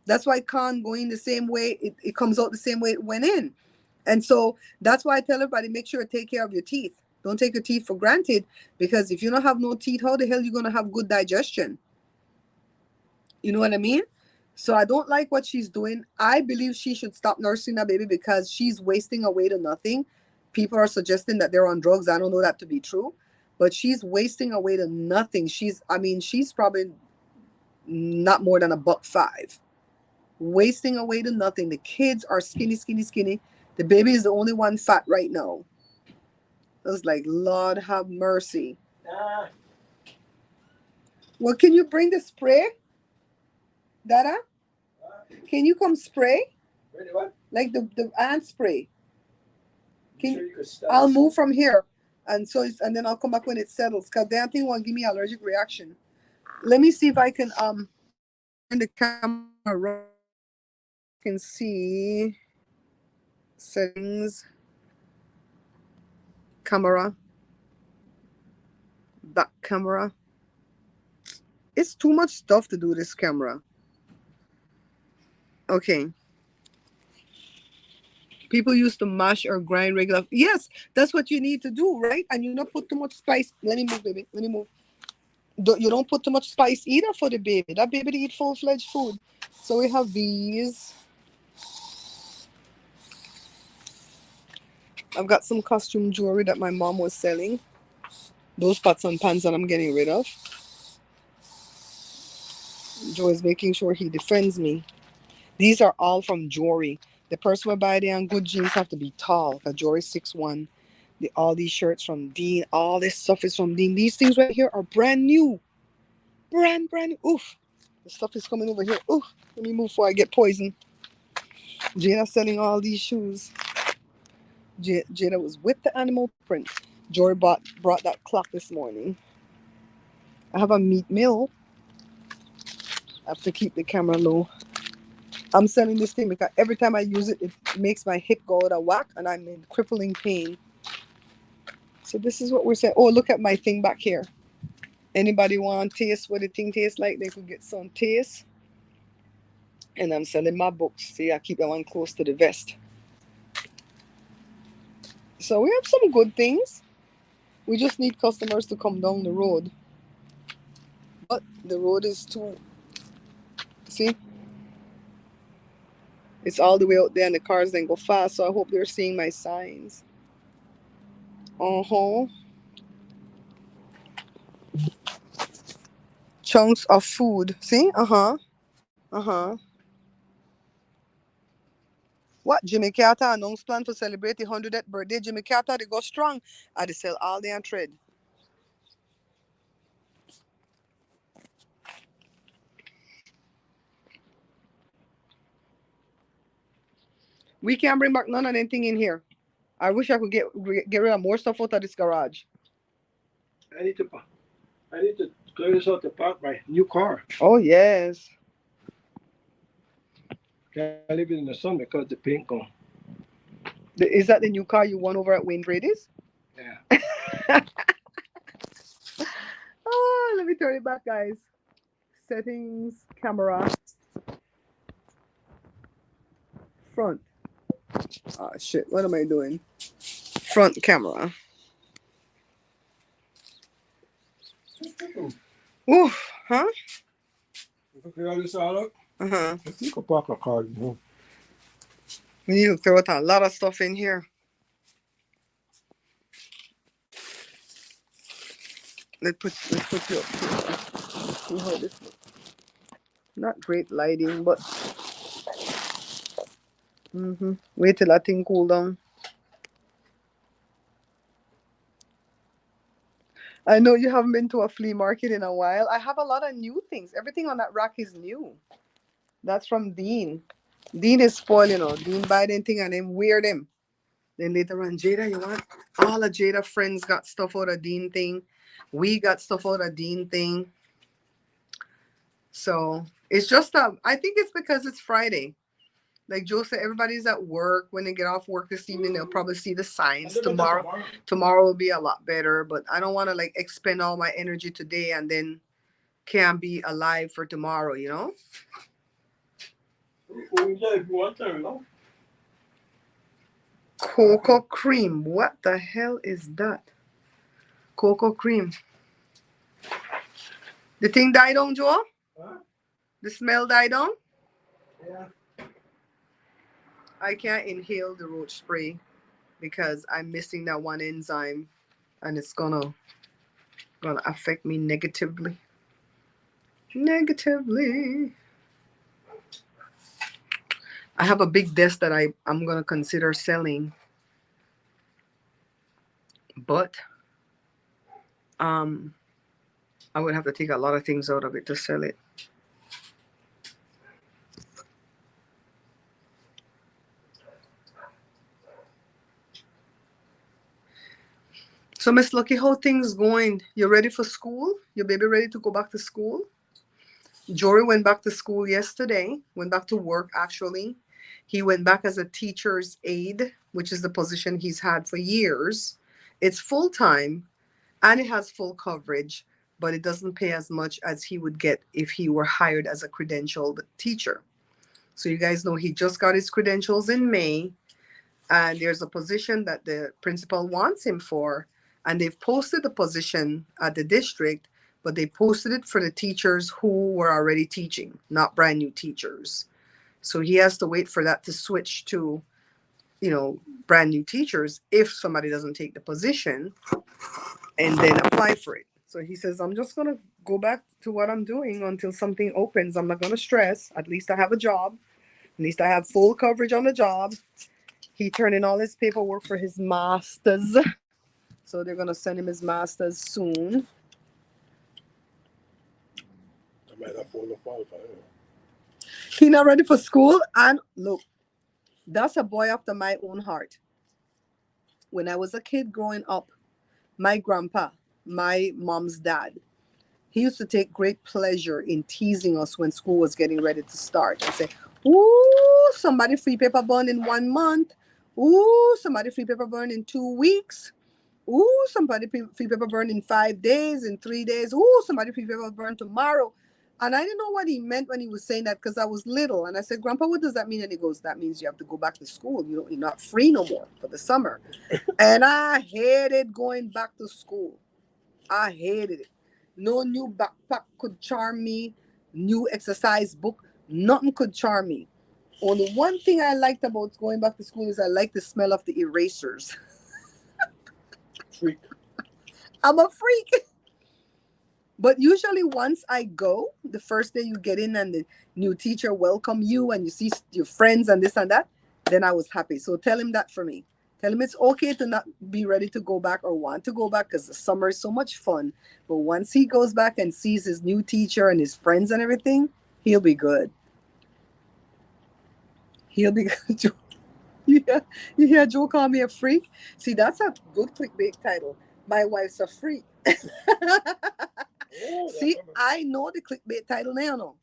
That's why it can't go in the same way. It comes out the same way it went in. And so that's why I tell everybody, make sure to take care of your teeth. Don't take your teeth for granted because if you don't have no teeth, how the hell are you going to have good digestion? You know what I mean? So I don't like what she's doing. I believe she should stop nursing that baby because she's wasting away to nothing. People are suggesting that they're on drugs. I don't know that to be true, but she's wasting away to nothing. I mean, she's probably not more than a buck five, wasting away to nothing. The kids are skinny, skinny, skinny. The baby is the only one fat right now. I was like, Lord have mercy. Well, can you bring the spray, Dada? Can you come spray? Ready what? Like the ant spray. Can Sure you could start. I'll move from here, and and then I'll come back when it settles. Cause that thing won't give me allergic reaction. Let me see if I can turn the camera around. I can see settings, camera, back camera. It's too much stuff to do this camera. Okay. People used to mash or grind regular. Yes, that's what you need to do, right? And you not put too much spice. Let me move, baby. Let me move. You don't put too much spice either for the baby. That baby to eat full-fledged food. So we have these. I've got some costume jewelry that my mom was selling. Those pots and pans that I'm getting rid of. Joe is making sure he defends me. These are all from Jory. The person who buy the and good jeans have to be tall. Because Jory's 6'1". All these shirts from Dean. All this stuff is from Dean. These things right here are brand new. Brand new. Oof. The stuff is coming over here. Oof. Let me move before I get poisoned. Jada selling all these shoes. Jada was with the animal print. Jory brought that clock this morning. I have a meat mill. I have to keep the camera low. I'm selling this thing because every time I use it, it makes my hip go out of whack and I'm in crippling pain. So this is what we're saying. Oh, look at my thing back here. Anybody want to taste what the thing tastes like? They could get some taste. And I'm selling my books. See, I keep that one close to the vest. So we have some good things. We just need customers to come down the road. But the road is too... See? It's all the way out there and the cars then go fast. So I hope they're seeing my signs. Uh-huh. Chunks of food. See? Uh-huh. Uh-huh. What? Jimmy Carter announced plan to celebrate the 100th birthday. Jimmy Carter, they go strong. I they sell all their thread. We can't bring back none of anything in here. I wish I could get rid of more stuff out of this garage. I need to clear this out to park my new car. Oh, yes. Can't leave it in the sun because the paint gone. Is that the new car you won over at Wayne Brady's? Yeah. Oh, let me turn it back, guys. Settings, camera, front. Oh, shit. What am I doing? Front camera. Oof, huh? Clear this all up. Uh-huh. You can park a car. You know. We need to throw out a lot of stuff in here. Let's put you up here. See how this looks. Not great lighting, but wait till that thing cool down. I know you haven't been to a flea market in a while. I have a lot of new things. Everything on that rack is new. That's from Dean. Dean is spoiled, you know. Dean buy anything and then wear them. Then later on, Jada, you want? All of Jada friends got stuff out of Dean thing. We got stuff out of Dean thing. So it's just I think it's because it's Friday. Like Joe said, everybody's at work. When they get off work this evening, they'll probably see the signs. Tomorrow will be a lot better. But I don't want to like expend all my energy today and then can't be alive for tomorrow, you know? Yeah, if you want to, you know. Cocoa cream. What the hell is that? Cocoa cream. The thing died on, Joe? Huh? The smell died on? Yeah. I can't inhale the roach spray because I'm missing that one enzyme and it's gonna affect me negatively. Negatively. I have a big desk that I'm gonna consider selling. But I would have to take a lot of things out of it to sell it. So Miss Lucky, how things going? You ready for school? Your baby ready to go back to school? Jory went back to school yesterday, went back to work actually. He went back as a teacher's aide, which is the position he's had for years. It's full time and it has full coverage, but it doesn't pay as much as he would get if he were hired as a credentialed teacher. So you guys know he just got his credentials in May, and there's a position that the principal wants him for, and they've posted the position at the district, but they posted it for the teachers who were already teaching, not brand new teachers. So he has to wait for that to switch to, brand new teachers if somebody doesn't take the position. and then apply for it. So he says, I'm just gonna go back to what I'm doing until something opens. I'm not gonna stress. At least I have a job. At least I have full coverage on the job. He turned in all his paperwork for his masters. So they're gonna send him his masters soon. I might not fall off qualify. He not ready for school. And look, that's a boy after my own heart. When I was a kid growing up, my grandpa, my mom's dad, he used to take great pleasure in teasing us when school was getting ready to start and say, ooh, somebody free paper burn in 1 month. Ooh, somebody free paper burn in 2 weeks. Ooh, somebody free paper burn in 5 days, in 3 days. Ooh, somebody free paper burn tomorrow. And I didn't know what he meant when he was saying that because I was little. And I said, Grandpa, what does that mean? And he goes, that means you have to go back to school. You're not free no more for the summer. And I hated going back to school. I hated it. No new backpack could charm me. New exercise book. Nothing could charm me. Only one thing I liked about going back to school is I like the smell of the erasers. Freak. I'm a freak. But usually once I go, the first day you get in and the new teacher welcome you and you see your friends and this and that, then I was happy. So tell him that for me. Tell him it's okay to not be ready to go back or want to go back because the summer is so much fun. But once he goes back and sees his new teacher and his friends and everything, he'll be good. He'll be good. You hear Joe call me a freak? See, that's a good clickbait title. My wife's a freak. See, I know the clickbait title now, no.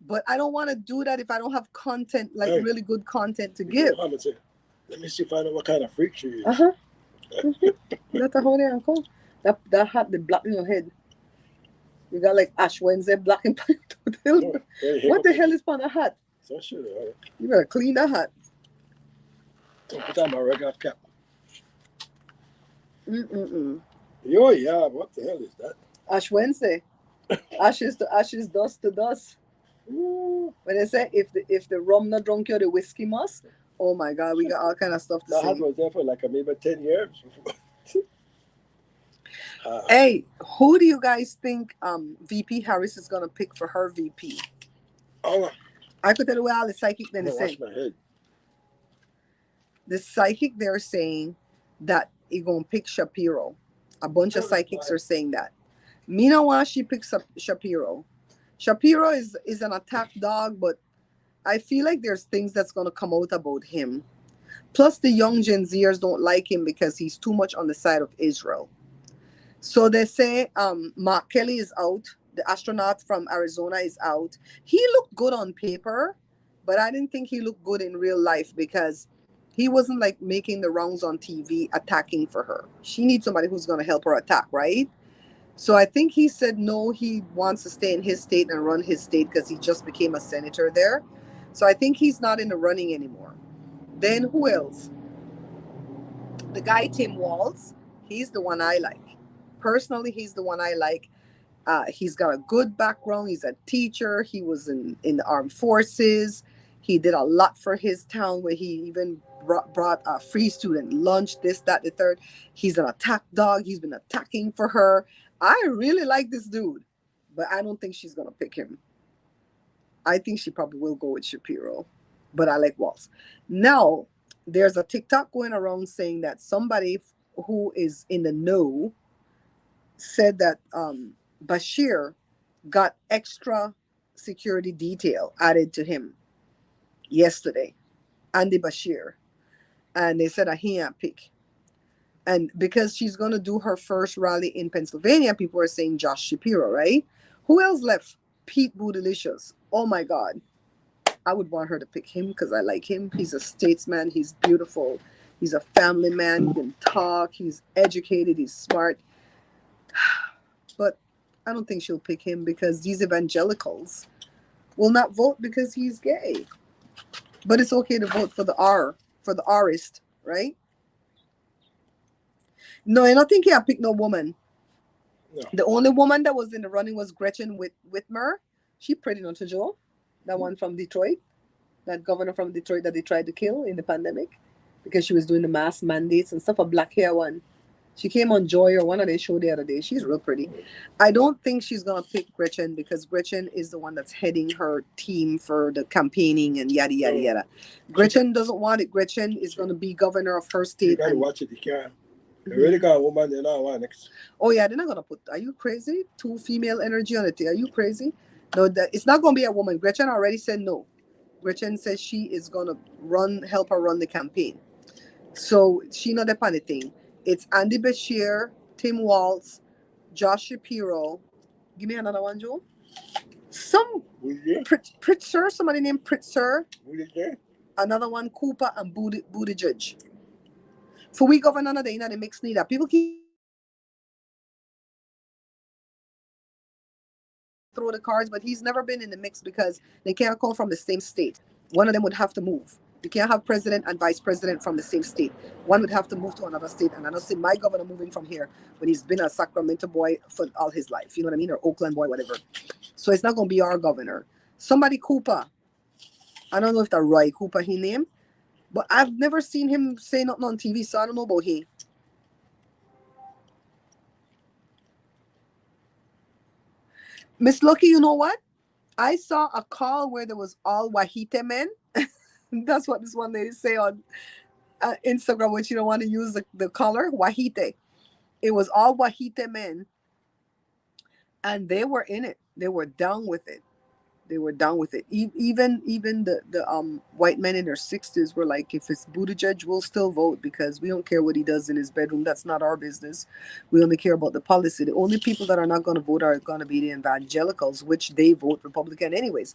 But I don't want to do that if I don't have content, like Hey, really good content to give. Let me see if I know what kind of freak she is. Uh-huh. That's a whole day, uncle. That hat, the black in your head. You got like Ash Wednesday black and what the hell is on the hat? So shit, you better clean that hat. Don't put on my regular cap. Mm-mm-mm. Yo, yeah, what the hell is that? Ash Wednesday. Ashes to ashes, dust to dust. When they say if the rum not drunk you, the whiskey must. Oh my God, we got all kind of stuff to that say. hat was there for like maybe 10 years. Hey, who do you guys think VP Harris is gonna pick for her VP? Oh, I could tell you what all the psychic then say. my head. The psychic they're saying that he gonna pick Shapiro. A bunch of psychics are saying that. Mina wants she picks up Shapiro. Shapiro is an attack dog, but I feel like there's things that's gonna come out about him. Plus, the young Gen Zers don't like him because he's too much on the side of Israel. So they say Mark Kelly is out. The astronaut from Arizona is out. He looked good on paper, but I didn't think he looked good in real life because he wasn't like making the rounds on TV attacking for her. She needs somebody who's going to help her attack, right? So I think he said no, he wants to stay in his state and run his state because he just became a senator there. So I think he's not in the running anymore. Then who else? The guy Tim Walz, he's the one I like. Personally, he's the one I like. He's got a good background. He's a teacher. He was in the armed forces. He did a lot for his town where he even brought a free student lunch, this, that, the third. He's an attack dog. He's been attacking for her. I really like this dude, but I don't think she's going to pick him. I think she probably will go with Shapiro, but I like Walz. Now, there's a TikTok going around saying that somebody who is in the know said that Bashir got extra security detail added to him yesterday, Andy Bashir, and they said that he ain't pick. And because she's going to do her first rally in Pennsylvania, people are saying Josh Shapiro, right? Who else left? Pete Buttigieg. Oh my God. I would want her to pick him because I like him. He's a statesman. He's beautiful. He's a family man. He can talk. He's educated. He's smart. But I don't think she'll pick him because these evangelicals will not vote because he's gay. But it's okay to vote for the Rist, right? No, I don't think he'll pick no woman. No. The only woman that was in the running was Gretchen Whitmer. She pretty not to Joe. That one from Detroit. That governor from Detroit that they tried to kill in the pandemic because she was doing the mask mandates and stuff, a black hair one. She came on Joy or one of their show the other day. She's real pretty. I don't think she's gonna pick Gretchen because Gretchen is the one that's heading her team for the campaigning and yada yada yada. Gretchen doesn't want it. Gretchen is gonna be governor of her You state. gotta watch it. You can't. You really got a woman, they're not one next. Oh yeah, they're not gonna put. Are you crazy? Two female energy on it. Are you crazy? No, that it's not gonna be a woman. Gretchen already said no. Gretchen says she is gonna help her run the campaign. So she not the funny thing. It's Andy Bashir, Tim Waltz, Josh Shapiro. Give me another one, Joe. Some Pritzker, somebody named Pritzker. Another one, Cooper and Buttigieg. For we govern another in the mix neither. People keep throw the cards, but he's never been in the mix because they can't come from the same state. One of them would have to move. You can't have president and vice president from the same state. One would have to move to another state. And I don't see my governor moving from here when he's been a Sacramento boy for all his life. You know what I mean? Or Oakland boy, whatever. So it's not going to be our governor. Somebody Cooper. I don't know if that's Roy Cooper he named, but I've never seen him say nothing on TV, so I don't know about he. Miss Lucky, you know what? I saw a call where there was all Wahite men. That's what this one lady say on Instagram when she don't want to use the color Wahite. It was all Wahite men, and they were in it. They were down with it. They were down with it. Even the white men in their 60s were like, if it's Buttigieg, we'll still vote because we don't care what he does in his bedroom. That's not our business. We only care about the policy. The only people that are not going to vote are going to be the evangelicals, which they vote Republican anyways.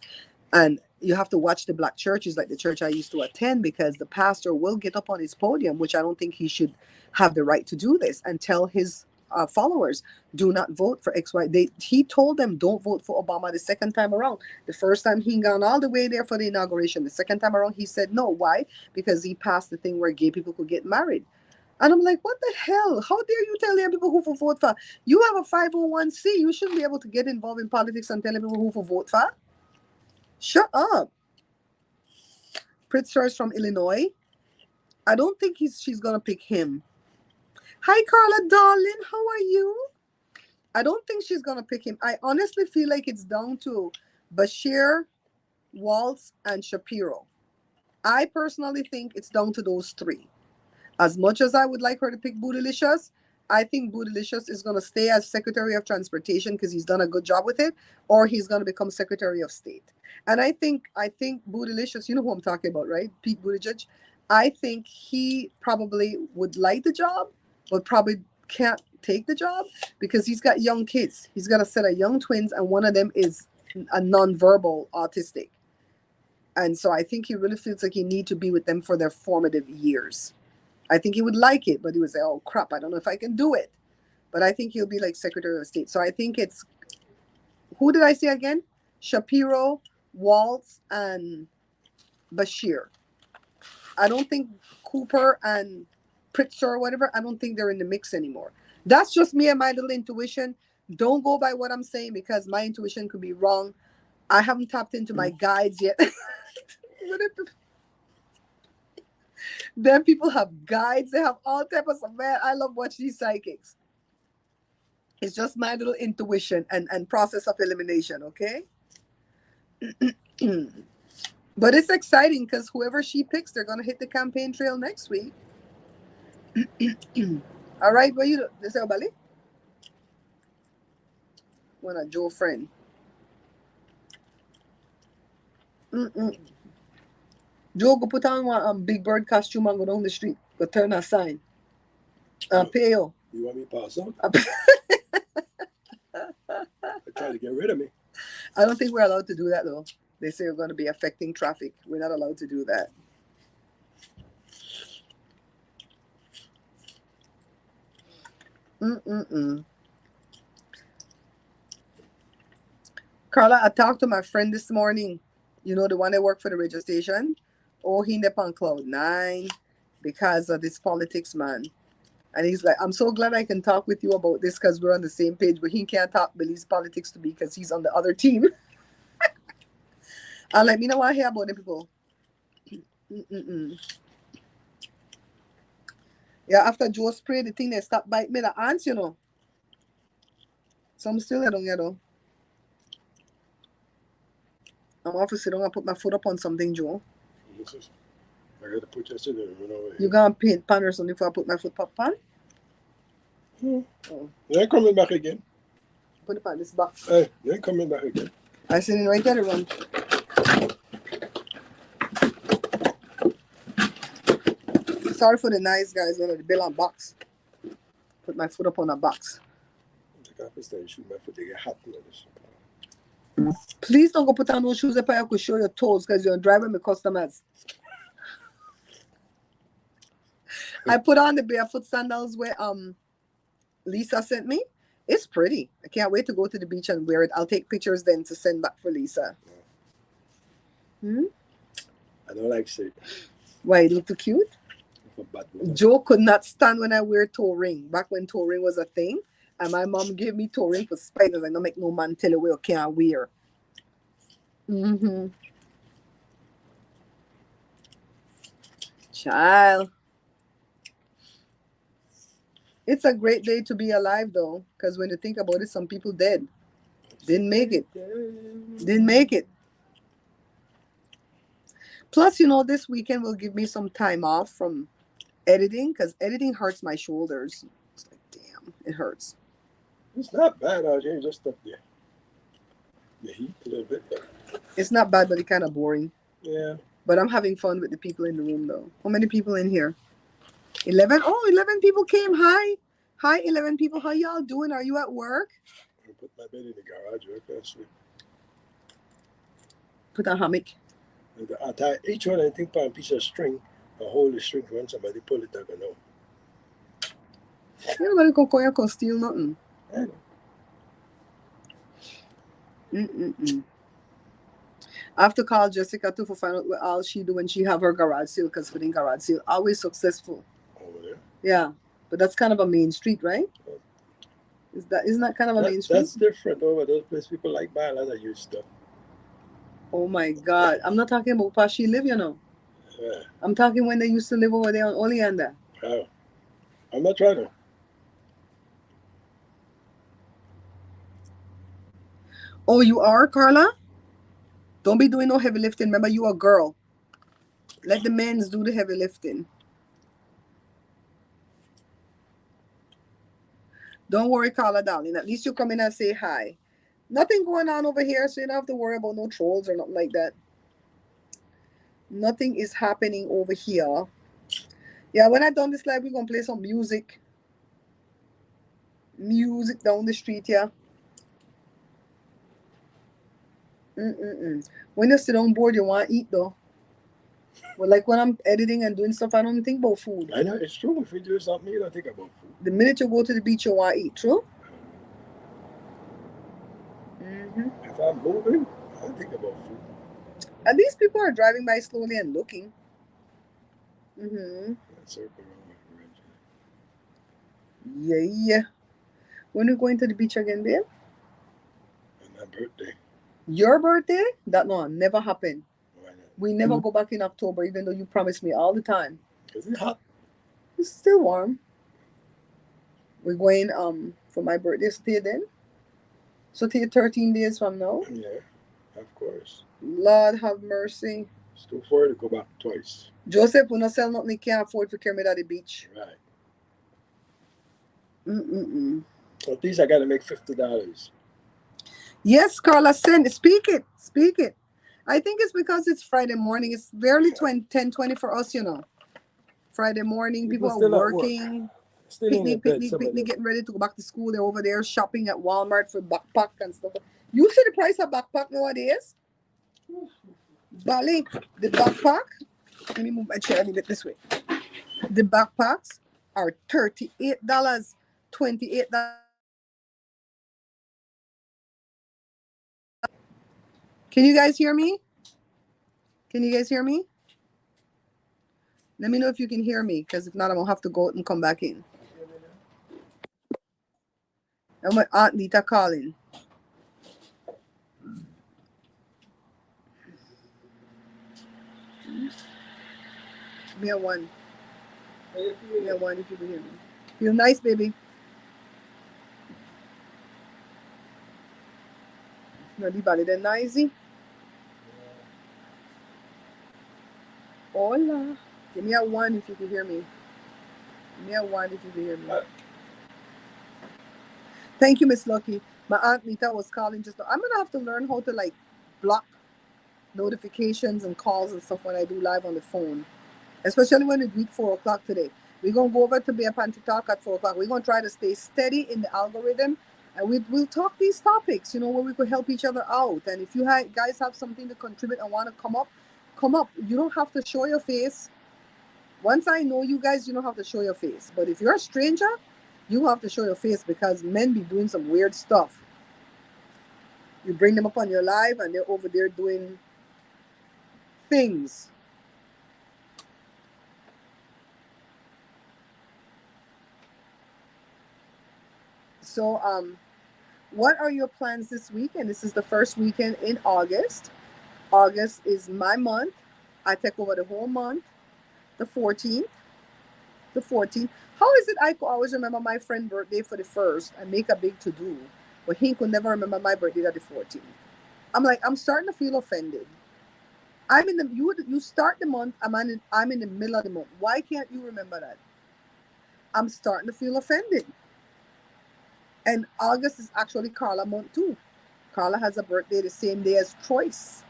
And you have to watch the black churches like the church I used to attend because the pastor will get up on his podium, which I don't think he should have the right to do this, and tell his followers, do not vote for XY. He told them don't vote for Obama the second time around. The first time he gone all the way there for the inauguration. The second time around he said no. Why? Because he passed the thing where gay people could get married. And I'm like, what the hell? How dare you tell the people who for vote for? You have a 501c. You shouldn't be able to get involved in politics and tell people who for vote for. Shut up. Pritzker is from Illinois. I don't think she's gonna pick him. Hi Carla, darling. How are you? I don't think she's gonna pick him. I honestly feel like it's down to Bashir, Waltz, and Shapiro. I personally think it's down to those three. As much as I would like her to pick Bootylicious, I think Bootylicious is going to stay as Secretary of Transportation because he's done a good job with it, or he's going to become Secretary of State. And I think Bootylicious, you know who I'm talking about, right? Pete Buttigieg. I think he probably would like the job, but probably can't take the job because he's got young kids. He's got a set of young twins, and one of them is a nonverbal autistic. And so I think he really feels like he need to be with them for their formative years. I think he would like it, but he would say, oh, crap, I don't know if I can do it. But I think he'll be like Secretary of State. So I think it's, who did I say again? Shapiro, Waltz, and Bashir. I don't think Cooper and Pritzker or whatever, I don't think they're in the mix anymore. That's just me and my little intuition. Don't go by what I'm saying because my intuition could be wrong. I haven't tapped into my guides yet. Then people have guides. They have all types of, man. I love watching these psychics. It's just my little intuition and process of elimination, okay? But it's exciting because whoever she picks, they're gonna hit the campaign trail next week. All right, what you do? This is Bali. When a Joe friend. Joe go put on one Big Bird costume and go down the street. Go turn a sign. Pay you. You want me to pass on? They're trying to get rid of me. I don't think we're allowed to do that though. They say we're going to be affecting traffic. We're not allowed to do that. Carla, I talked to my friend this morning. You know, the one that worked for the radio station. Oh, he up on cloud 9 because of this politics, man. And he's like, I'm so glad I can talk with you about this because we're on the same page, but he can't talk Billy's politics to me because he's on the other team. I'm like, me know what I hear about the people. Yeah, after Joe spray the thing, they stop bite me the ants, you know. So I'm still down here though. I'm off to sit down and put my foot up on something, Joe. I gotta put your shit in, You gonna paint pan or something if I put my foot up pan? Oh. You ain't coming back again. Put it on this box. Hey, you ain't coming back again. I sitting right there, run. Sorry for the nice guys, when the bill on box. Put my foot up on a box. The office there, you shoot my foot, they get hot. Please don't go put on no shoes if I could show your toes because you're driving my customers. I put on the barefoot sandals where Lisa sent me. It's pretty. I can't wait to go to the beach and wear it. I'll take pictures then to send back for Lisa. Hmm? I don't like say. Why, it look too cute? Joe could not stand when I wear toe ring. Back when toe ring was a thing. And my mom gave me toe ring for spiders. I don't make no man tell you where you can't wear. Mm-hmm. Child. It's a great day to be alive though. Because when you think about it, some people dead. Didn't make it. Didn't make it. Plus, you know, this weekend will give me some time off from editing because editing hurts my shoulders. It's like, damn, it hurts. It's not bad out here, just up there. The heat a little bit. It's not bad, but it's kind of boring. Yeah. But I'm having fun with the people in the room though. How many people in here? 11? Oh, 11 people came. Hi. Hi, 11 people. How y'all doing? Are you at work? I put my bed in the garage right there, sleep. Put a hammock. I tie each one, I think, by a piece of string. I hold the string when somebody pull it, I go, no. Nobody can steal nothing. I know. Mm-mm-mm. I have to call Jessica too for find out what all she do when she have her garage sale because for the garage sale always successful. Over there? Yeah, but that's kind of a main street, right? Isn't that kind of a main street? That's different over those places. People like buy a lot of used stuff. Oh my God, I'm not talking about where she live, you know. Yeah. I'm talking when they used to live over there on Oleander. Oh. I'm not trying to. Oh, you are, Carla? Don't be doing no heavy lifting. Remember, you a girl. Let the men's do the heavy lifting. Don't worry, Carla, darling. At least you come in and say hi. Nothing going on over here, so you don't have to worry about no trolls or nothing like that. Nothing is happening over here. Yeah, when I done this live, we're going to play some music. Music down the street here. When you sit on board, you want to eat, though. Well, like when I'm editing and doing stuff, I don't think about food. I know, it's true. If you do something, you don't think about food. The minute you go to the beach, you want to eat, true? If I'm moving, I don't think about food. At least people are driving by slowly and looking. Circle around my Yeah. When are you going to the beach again, babe? on my birthday. Your birthday? That no, never happened. Why not? We never go back in October, even though you promised me all the time. Is it hot? It's still warm. We're going for my birthday stay then. So till 13 days from now. Yeah, of course. Lord have mercy. It's too far to go back twice. Joseph will not sell nothing he can't afford to carry me to the beach. Right. So at least I gotta make $50. Yes, Carla, speak it. Speak it. I think it's because it's Friday morning. It's barely 10:20 for us, you know. Friday morning, people are working. Picnic, getting ready to go back to school. They're over there shopping at Walmart for backpack and stuff. You see the price of backpack nowadays? Bali, the backpack. Let me move my chair a little bit this way. The backpacks are $38, $28. Can you guys hear me? Can you guys hear me? Let me know if you can hear me, because if not, I'm gonna have to go out and come back in. And my Aunt Lita calling. Me a one. Yeah, one if you can hear me. Feel nice, baby. No, di bali then noisy. Hola. Give me a one if you can hear me. Give me a one if you can hear me. Thank you, Miss Lucky. My aunt Nita was calling just now. I'm gonna have to learn how to like block notifications and calls and stuff when I do live on the phone. Especially when we reach 4 o'clock today. We're gonna go over to Beer Pantry Talk at 4 o'clock. We're gonna try to stay steady in the algorithm, and we'll talk these topics, where we could help each other out. And if you guys have something to contribute and want to come up, come up. You don't have to show your face. Once I know you guys, you don't have to show your face. But if you're a stranger, you have to show your face because men be doing some weird stuff. You bring them up on your live, and they're over there doing things. So, what are your plans this weekend? This is the first weekend in August. August is my month. I take over the whole month. The 14th. The 14th. How is it I could always remember my friend's birthday for the first and make a big to do, but he could never remember my birthday at the 14th? I'm like, I'm starting to feel offended. I'm in the you start the month. I'm in the middle of the month. Why can't you remember that? I'm starting to feel offended. And August is actually Carla month too. Carla has a birthday the same day as Troy's.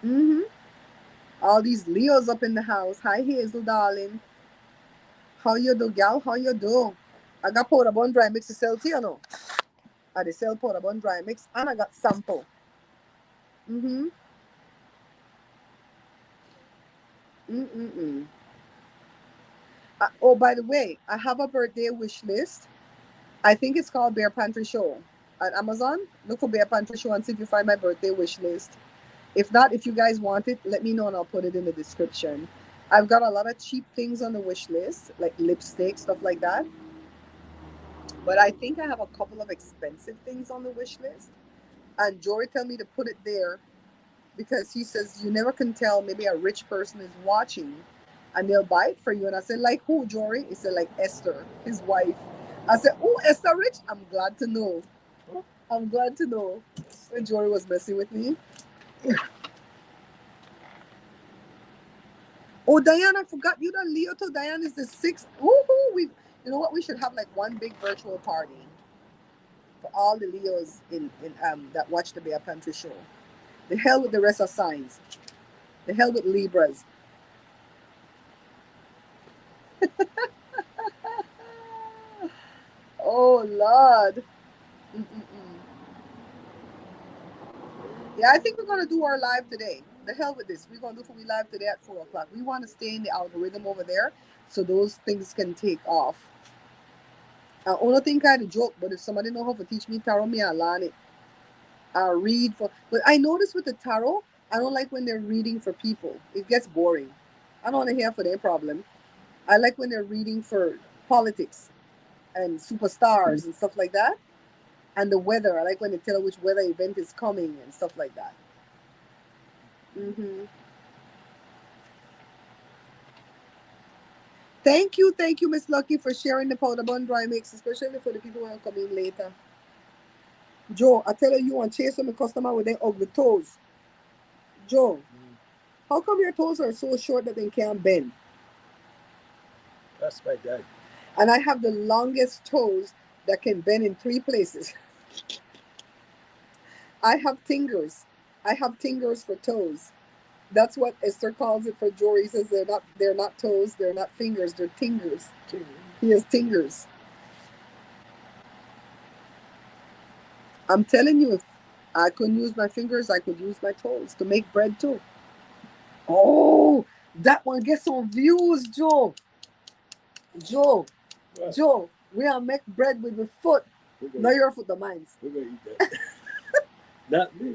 Mm-hmm. All these Leos up in the house. Hi Hazel, darling. How you do, gal? How you do? I got powder bun dry mix to sell to you know. I dey sell powder bun dry mix and I got sample. Mm-hmm. Mm-mm-mm. Oh, by the way, I have a birthday wish list. I think it's called Bear Pantry Show at Amazon. Look for Bear Pantry Show and see if you find my birthday wish list. If not, if you guys want it, let me know and I'll put it in the description. I've got a lot of cheap things on the wish list, like lipstick, stuff like that. But I think I have a couple of expensive things on the wish list. And Jory tell me to put it there because he says you never can tell. Maybe a rich person is watching and they'll buy it for you. And I said, like who, Jory? He said, like Esther, his wife. I said, oh, Esther Rich? I'm glad to know. I'm glad to know. And Jory was messing with me. Oh, Diane, I forgot you the Leo too. Diane is the sixth. Woohoo! You know what? We should have like one big virtual party for all the Leos in that watch the Bear Pantry show. The hell with the rest of signs. The hell with Libras. Oh Lord. Mm-mm-mm. Yeah, I think we're gonna do our live today. The hell with this. We're gonna do for we live today at 4 o'clock. We want to stay in the algorithm over there so those things can take off. I only think I had a joke, but if somebody know how to teach me tarot, me I learn it. I read for. But I notice with the tarot, I don't like when they're reading for people. It gets boring. I don't want to hear for their problem. I like when they're reading for politics and superstars and stuff like that. And the weather. I like when they tell which weather event is coming and stuff like that. Hmm. Thank you, Miss Lucky, for sharing the powder bun dry mix, especially for the people who are coming later. Joe, I tell you, want chase some customer with their ugly toes. Joe, how come your toes are so short that they can't bend? That's my dad. And I have the longest toes that can bend in three places. I have tingers. I have tingers for toes. That's what Esther calls it for Jory. He says they're not toes, they're not fingers, they're tingers. He has tingers. I'm telling you, if I couldn't use my fingers, I could use my toes to make bread too. Oh, that one gets some views, Joe. Joe, What? Joe, we are make bread with the foot. Not your foot, the mines. We're gonna eat that. Not me.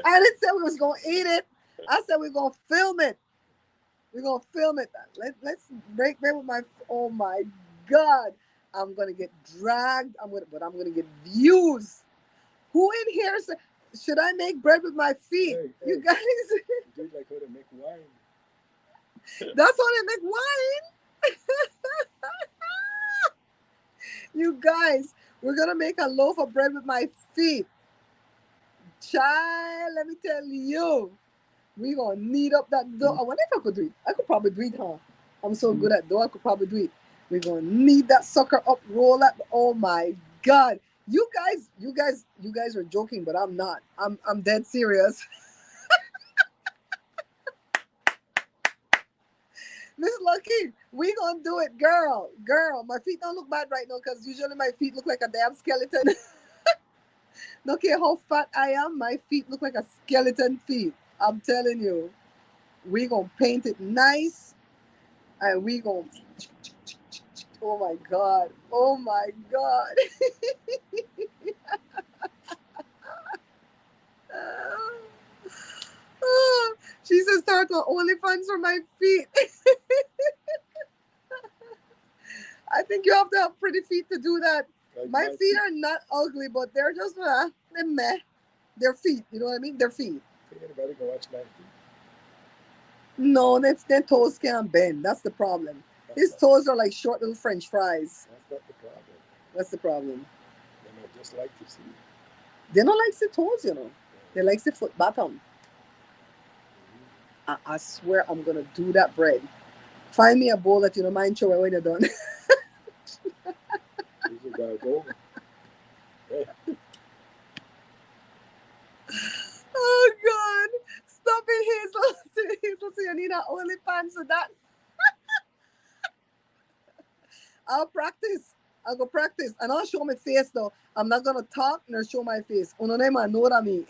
I didn't say we was gonna eat it. I said we're gonna film it. We're gonna film it. Let's break bread with my. Oh my God, I'm gonna get dragged. I'm gonna get views. Who in here said, should I make bread with my feet? Hey, You hey. guys, Do it like how to make wine. that's how they make wine. You guys, we're gonna make a loaf of bread with my feet. Child, let me tell you. We gonna knead up that dough. I wonder if I could do it. I could probably do it, huh? I'm so good at dough, I could probably do it. We're gonna knead that sucker up, roll it. Oh my god. You guys are joking, but I'm not. I'm dead serious. Miss Lucky, we gonna do it, girl. Girl, my feet don't look bad right now because usually my feet look like a damn skeleton. Don't care how fat I am, my feet look like a skeleton feet. I'm telling you. We gonna paint it nice and we gonna oh my god. Oh my god. Oh, she says start with OnlyFans for my feet. I think you have to have pretty feet to do that. My feet are not ugly, but they're just they're meh. They're feet. You know what I mean? They're feet. Think anybody can watch my feet? No, their toes can't bend. That's the problem. His toes are like short little French fries. That's not the problem. That's the problem. They might just like to see. They don't like the toes, you know. They like the foot bottom. I swear I'm gonna do that bread. Find me a bowl that you don't mind showing when you're done. You gotta go. Yeah. Oh God! Stop it, Hazel. Hazel, so you need an OnlyFans for that. I'll practice. I'll go practice, and I'll show my face though. I'm not gonna talk nor show my face. Uno name I know what I mean.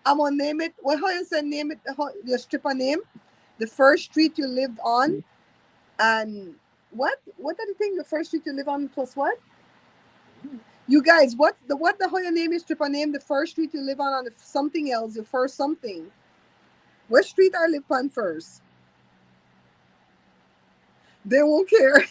I'm gonna name it. Well, how you say name it? Your stripper name, the first street you lived on, and what? What are the thing? The first street you live on plus what? You guys, what the how your name is stripper name? The first street you live on something else. Your first something. What street I live on first? They won't care.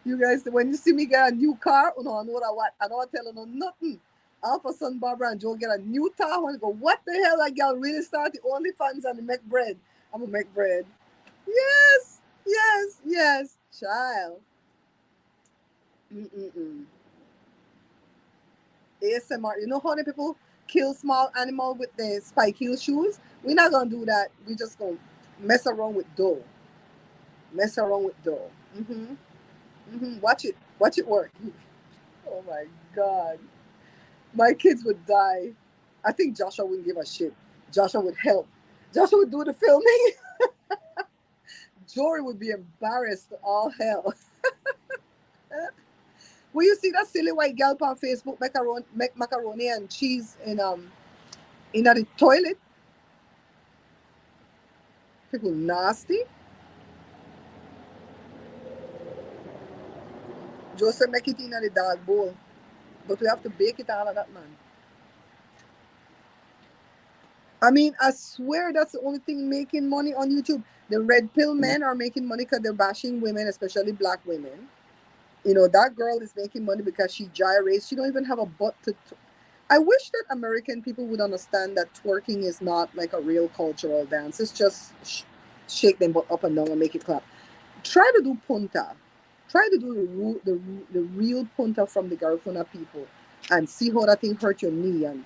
You guys, when you see me get a new car, you know, I know what I don't tell you nothing. All of a sudden, Barbara and Joe get a new car. I go, what the hell? That girl really started OnlyFans and make bread. I'm gonna make bread. Yes, yes, yes, child. Mm-mm-mm. ASMR. You know how many people kill small animal with the spike heel shoes? We're not gonna do that. We just gonna mess around with dough. Mess around with dough. Watch it. Watch it work. Oh my god. My kids would die. I think Joshua wouldn't give a shit. Joshua would help. Joshua would do the filming. Jory would be embarrassed all hell. Will you see that silly white girl on Facebook make macaroni and cheese in the toilet? People nasty. Joseph make it in the dog bowl. But we have to bake it all of that, man. I mean, I swear that's the only thing making money on YouTube. The red pill men are making money because they're bashing women, especially black women. You know, that girl is making money because she gyrates. She don't even have a butt to. I wish that American people would understand that twerking is not like a real cultural dance. It's just shake them butt up and down and make it clap. Try to do punta. Try to do the real punta from the Garifuna people and see how that thing hurt your knee. And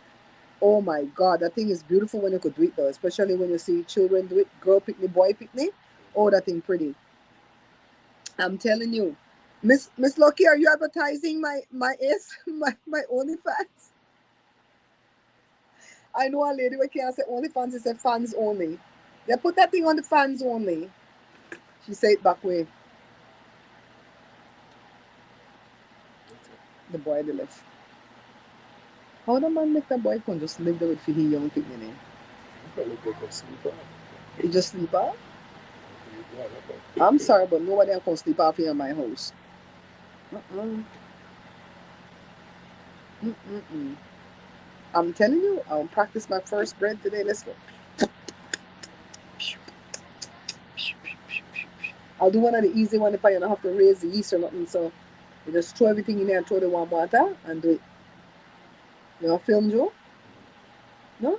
oh my God, that thing is beautiful when you could do it though, especially when you see children do it, girl picnic, boy picnic. Oh, that thing pretty. I'm telling you. Miss Lucky, are you advertising my OnlyFans? I know a lady who can't say OnlyFans, it said fans only. They put that thing on the fans only. She said it back way. The boy they left. How the man make the boy can just live there with his young people in him? Probably they can sleep off. He just sleep off? Yeah, okay. I'm sorry, but nobody can sleep off here in my house. Mm-mm. Mm-mm-mm. I'm telling you, I'll practice my first bread today. Let's go. I'll do one of the easy one if I don't have to raise the yeast or nothing. So you just throw everything in there and throw the warm water and do it. You know, film Joe? No?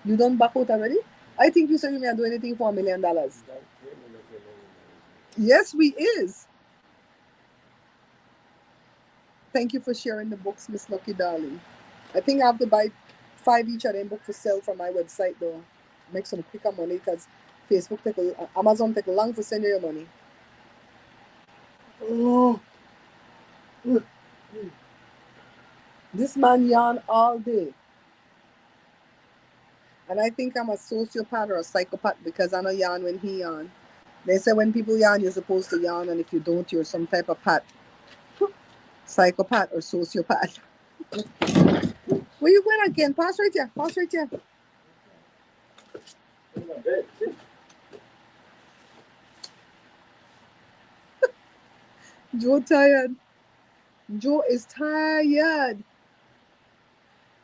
You done back out already? I think you said you may do anything for $1 million. That came in for Yes, we is. Thank you for sharing the books, Miss Lucky Darling. I think I have to buy 5 each of them book for sale from my website though. Make some quicker money because Amazon take long to send you your money. $1 million. This man yarn all day. And I think I'm a sociopath or a psychopath because I know yarn when he yarn. They say when people yarn, you're supposed to yarn, and if you don't, you're some type of pat, psychopath or sociopath. Where you going again? Pass right here. Pass right here. In my bed. See? Joe tired. Joe is tired.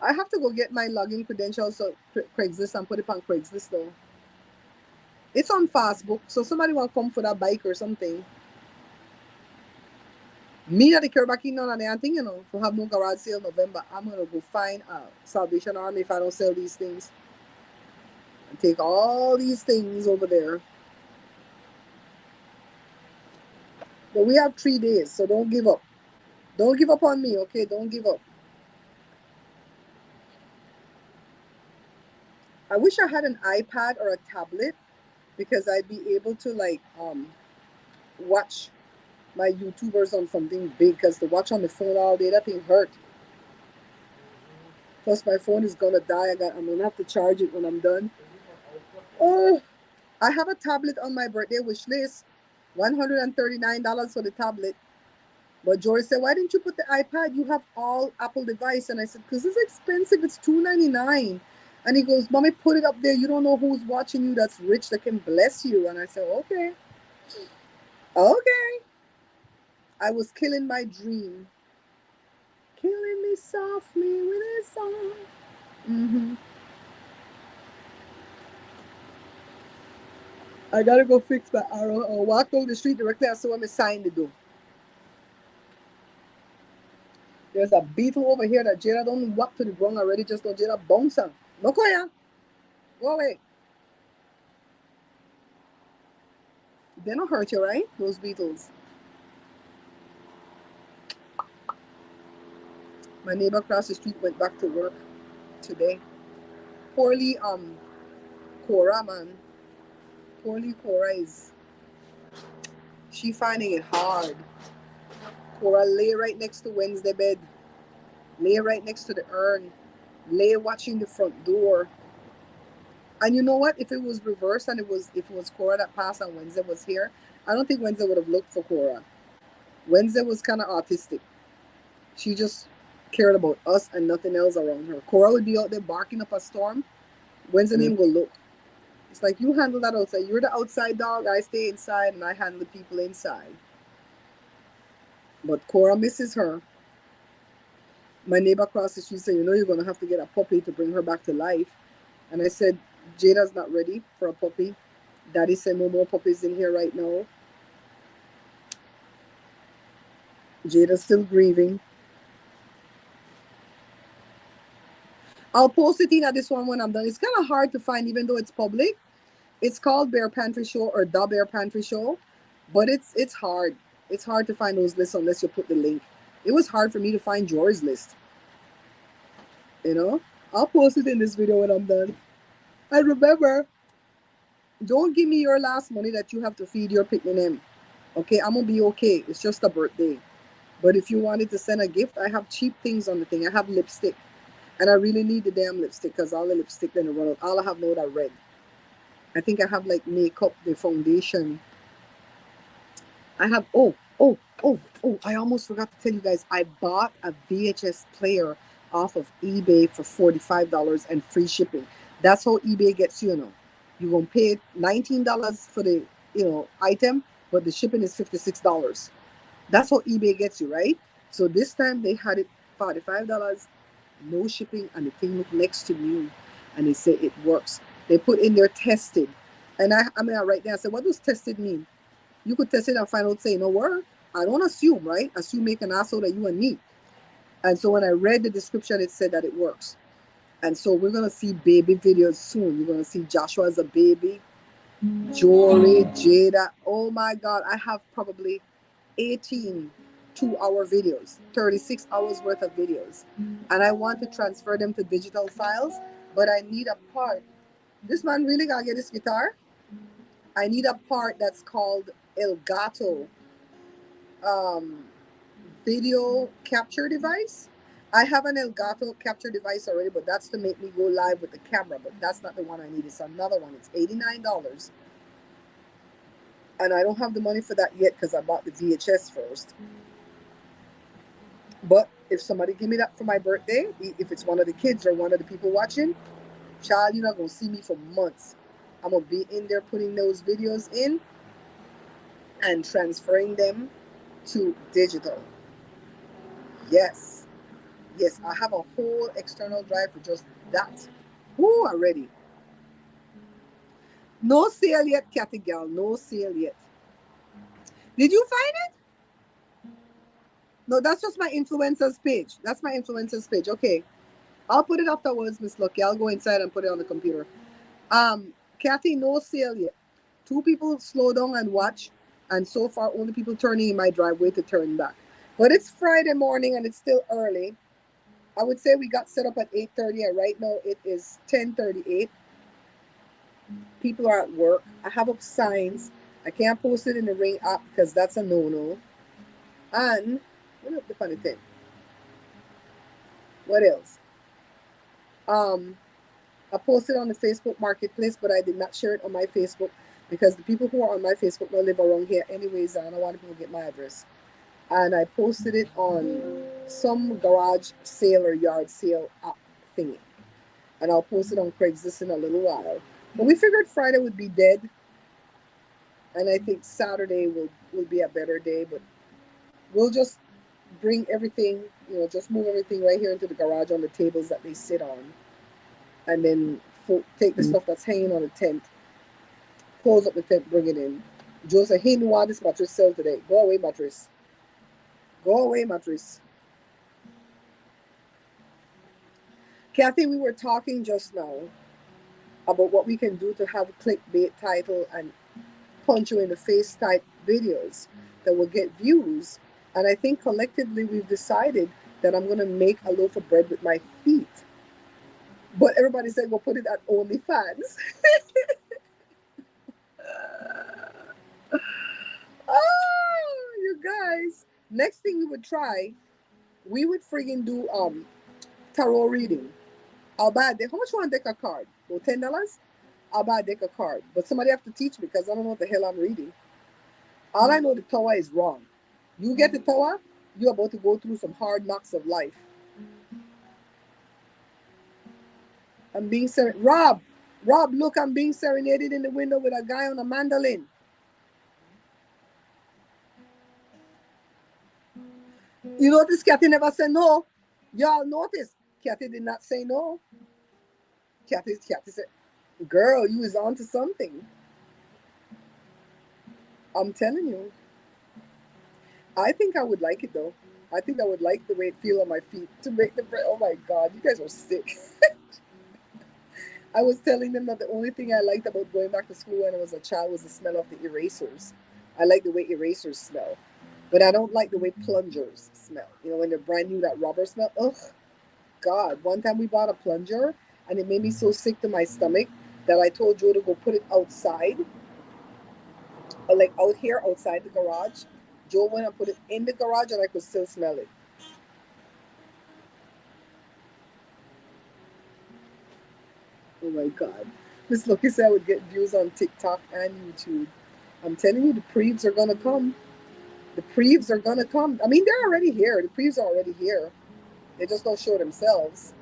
I have to go get my login credentials so Craigslist and put it on Craigslist though. It's on Facebook, so somebody want to come for that bike or something. Me not the care back in none of that thing, you know, to have no garage sale November. I'm gonna go find a Salvation Army if I don't sell these things. And take all these things over there. But we have 3 days, so don't give up. Don't give up on me, okay? Don't give up. I wish I had an iPad or a tablet because I'd be able to like watch my YouTubers on something big because to watch on the phone all day, that thing hurt. Plus my phone is gonna die. I'm gonna have to charge it when I'm done. Oh, I have a tablet on my birthday wish list. $139 for the tablet. But George said, "Why didn't you put the iPad? You have all Apple device." And I said, "Because it's expensive. It's $299." And he goes, "Mommy, put it up there. You don't know who's watching you that's rich that can bless you." And I said, "Okay, okay." I was killing my dream, killing me softly with a song. hmm I gotta go fix my arrow. I'll walk down the street directly. I saw him sign to do. There's a beetle over here that Jada don't walk to the ground already. Just don't Jada bounce on. No, Koya. Go away. They don't hurt you, right? Those beetles. My neighbor across the street went back to work today. Poorly, Cora, man. Poorly Cora is, she finding it hard. Cora lay right next to Wednesday bed. Lay right next to the urn. Lay watching the front door. And you know what? If it was reversed and if it was Cora that passed and Wednesday was here, I don't think Wednesday would have looked for Cora. Wednesday was kind of autistic. She just cared about us and nothing else around her. Cora would be out there barking up a storm. Wednesday name go look. It's like you handle that outside. You're the outside dog. I stay inside and I handle the people inside. But Cora misses her. My neighbor across the street said, "You know, you're gonna have to get a puppy to bring her back to life." And I said, "Jada's not ready for a puppy. Daddy said no more puppies in here right now. Jada's still grieving." I'll post it in at this one when I'm done. It's kind of hard to find, even though it's public. It's called Bear Pantry Show or The Bear Pantry Show, but it's hard. It's hard to find those lists unless you put the link. It was hard for me to find Jory's list. You know, I'll post it in this video when I'm done. And remember, don't give me your last money that you have to feed your picnic. Okay, I'm gonna be okay. It's just a birthday. But if you wanted to send a gift, I have cheap things on the thing. I have lipstick, and I really need the damn lipstick because all the lipstick then run out. All I have now that red. I think I have like makeup, the foundation. I have I almost forgot to tell you guys. I bought a VHS player off of eBay for $45 and free shipping. That's how eBay gets you, you know. You're gonna pay $19 for the item, but the shipping is $56. That's how eBay gets you, right? So this time they had it $45, no shipping, and the thing looked next to new, and they say it works. They put in there tested, and I write down. I said, what does tested mean? You could test it and find out say no work. I don't assume, right? Assume make an asshole that you and me. And so when I read the description, it said that it works. And so we're gonna see baby videos soon. You're gonna see Joshua as a baby, Jory, Jada. Oh my God, I have probably 18 2-hour videos, 36 hours worth of videos. And I want to transfer them to digital files, but I need a part. This man really gotta get this guitar. I need a part that's called Elgato um, video capture device. I have an Elgato capture device already, but that's to make me go live with the camera. But that's not the one I need. It's another one. It's $89. And I don't have the money for that yet because I bought the VHS first. But if somebody give me that for my birthday, if it's one of the kids or one of the people watching, child, you're not gonna see me for months. I'm gonna be in there putting those videos in and transferring them to digital. Yes, yes, I have a whole external drive for just that. Woo, already. No sale yet, Catty girl. No sale yet. Did you find it? No, that's just my influencers page. That's my influencers page. Okay, I'll put it afterwards, Miss Lucky. I'll go inside and put it on the computer. Kathy, no sale yet. Two people slow down and watch, and so far only people turning in my driveway to turn back. But it's Friday morning and it's still early. I would say we got set up at 8:30, and right now it is 10:38. People are at work. I have up signs. I can't post it in the Ring app because that's a no-no. And what up the funny thing? What else? Um, I posted on the Facebook Marketplace, but I did not share it on my Facebook because the people who are on my Facebook don't live around here anyways, and I don't want people to get my address. And I posted it on some garage sale or yard sale app thingy. And I'll post it on Craigslist in a little while. But we figured Friday would be dead, and I think Saturday will be a better day. But we'll just bring everything, just move everything right here into the garage on the tables that they sit on, and then take the stuff that's hanging on the tent, close up the tent, bring it in. Joe said, "Hey, no, this mattress sell today. Go away, mattress. Go away, mattress." Kathy, we were talking just now about what we can do to have clickbait title and punch you in the face type videos that will get views. And I think collectively we've decided that I'm going to make a loaf of bread with my feet. But everybody said we'll put it at OnlyFans. Oh, you guys. Next thing we would try, we would friggin' do tarot reading. I'll buy a deck. How much you want a deck of card? Well, $10? I'll buy a deck of card. But somebody have to teach me because I don't know what the hell I'm reading. All I know the tower is wrong. You get the tower, you're about to go through some hard knocks of life. I'm being Rob, look, I'm being serenaded in the window with a guy on a mandolin. You notice Kathy never said no. Y'all notice Kathy did not say no. Kathy said, girl, you was on to something. I'm telling you. I think I would like it though. I think I would like the way it feel on my feet to make the bread. Oh my God, you guys are sick. I was telling them that the only thing I liked about going back to school when I was a child was the smell of the erasers. I like the way erasers smell, but I don't like the way plungers smell. When they're brand new, that rubber smell. Ugh, God. One time we bought a plunger and it made me so sick to my stomach that I told Joe to go put it outside, or like out here outside the garage. Joe went and put it in the garage and I could still smell it. Oh my God. Miss Lucky said I would get views on TikTok and YouTube. I'm telling you, the preves are gonna come. The preves are gonna come. I mean, they're already here. The preves are already here. They just don't show themselves.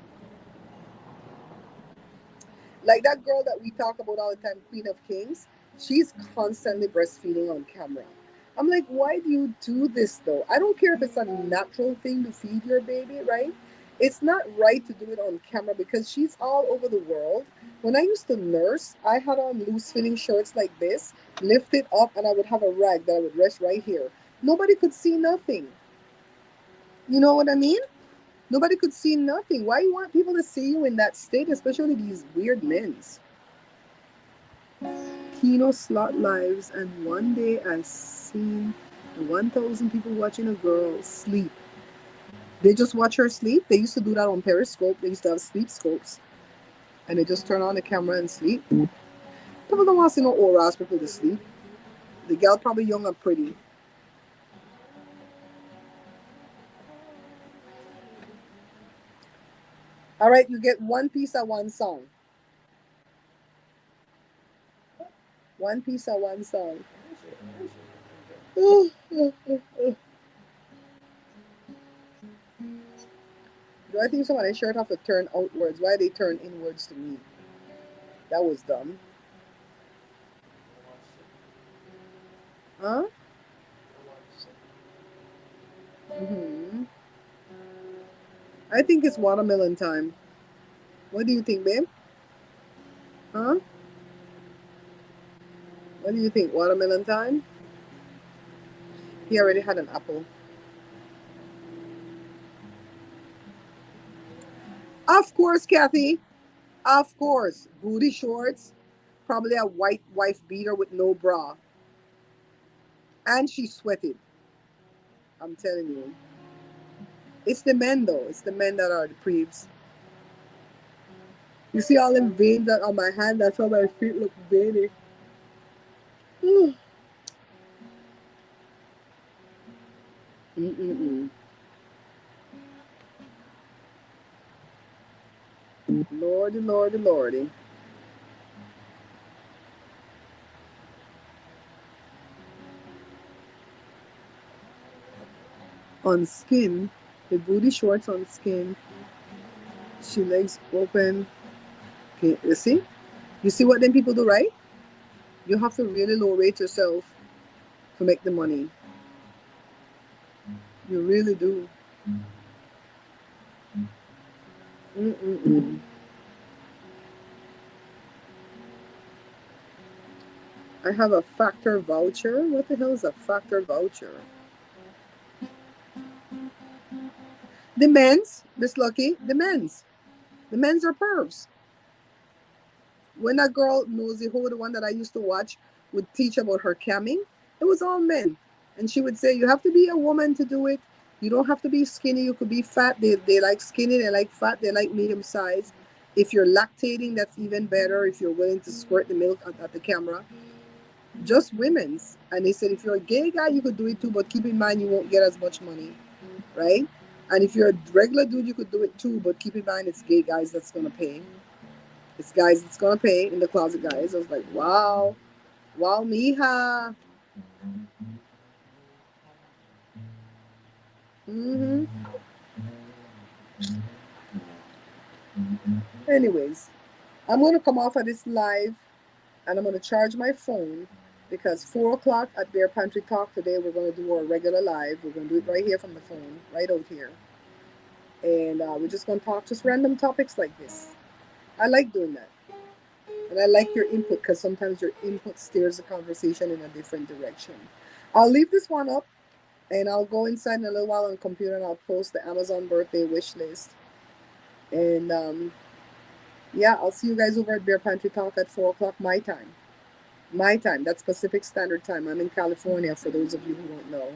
Like that girl that we talk about all the time, Queen of Kings, she's constantly breastfeeding on camera. I'm like, why do you do this though? I don't care if it's a natural thing to feed your baby, right? It's not right to do it on camera because she's all over the world. When I used to nurse, I had on loose fitting shirts like this, lift it up, and I would have a rag that I would rest right here. Nobody could see nothing. You know what I mean? Nobody could see nothing. Why you want people to see you in that state, especially these weird men's? Keno slot lives, and one day I seen 1,000 people watching a girl sleep. They just watch her sleep. They used to do that on Periscope. They used to have sleep scopes, and they just turn on the camera and sleep. People don't want to see no old ass people to sleep. The girl probably young and pretty. All right, you get one piece of one song. One piece of one song. Do I think somebody's shirt have to turn outwards? Why they turn inwards to me? That was dumb. Huh? Hmm. I think it's watermelon time. What do you think, babe? Huh? What do you think? Watermelon time? He already had an apple. Of course, Kathy. Of course. Booty shorts. Probably a white wife beater with no bra. And she sweated. I'm telling you. It's the men though. It's the men that are the creeps. You see all them veins that on my hand? That's why my feet look veiny. Mm-mm-mm. Lordy, lordy, lordy. On skin, the booty shorts on skin, she legs open. Okay, you see? You see what them people do, right? You have to really low rate yourself to make the money. You really do. Mm-mm-mm. I have a factor voucher. What the hell is a factor voucher? The men's, Miss Lucky, the men's. The men's are pervs. When that girl Nosy Ho, the one that I used to watch, would teach about her camming, it was all men. And she would say, you have to be a woman to do it. You don't have to be skinny. You could be fat. They like skinny. They like fat. They like medium size. If you're lactating, that's even better. If you're willing to squirt the milk at the camera. Just women's. And they said, if you're a gay guy, you could do it too. But keep in mind, you won't get as much money. Right? And if you're a regular dude, you could do it too. But keep in mind, it's gay guys that's going to pay. It's guys that's gonna pay in the closet guys. I was like, wow, wow, mija. Hmm. Anyways, I'm gonna come off of this live and I'm gonna charge my phone because 4 o'clock at Bear Pantry Talk today we're gonna do our regular live. We're gonna do it right here from the phone, right out here, and we're just gonna talk just random topics like this. I like doing that, and I like your input because sometimes your input steers the conversation in a different direction. I'll leave this one up. And I'll go inside in a little while on the computer and I'll post the Amazon birthday wish list. And yeah, I'll see you guys over at Bear Pantry Talk at 4 o'clock my time. My time. That's Pacific Standard Time. I'm in California for those of you who don't know.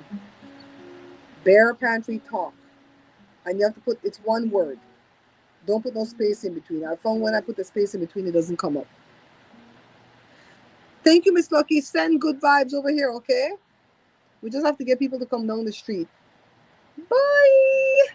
Bear Pantry Talk. And you have to put, it's one word. Don't put no space in between. I found when I put the space in between, it doesn't come up. Thank you, Miss Lucky. Send good vibes over here, okay? We just have to get people to come down the street. Bye.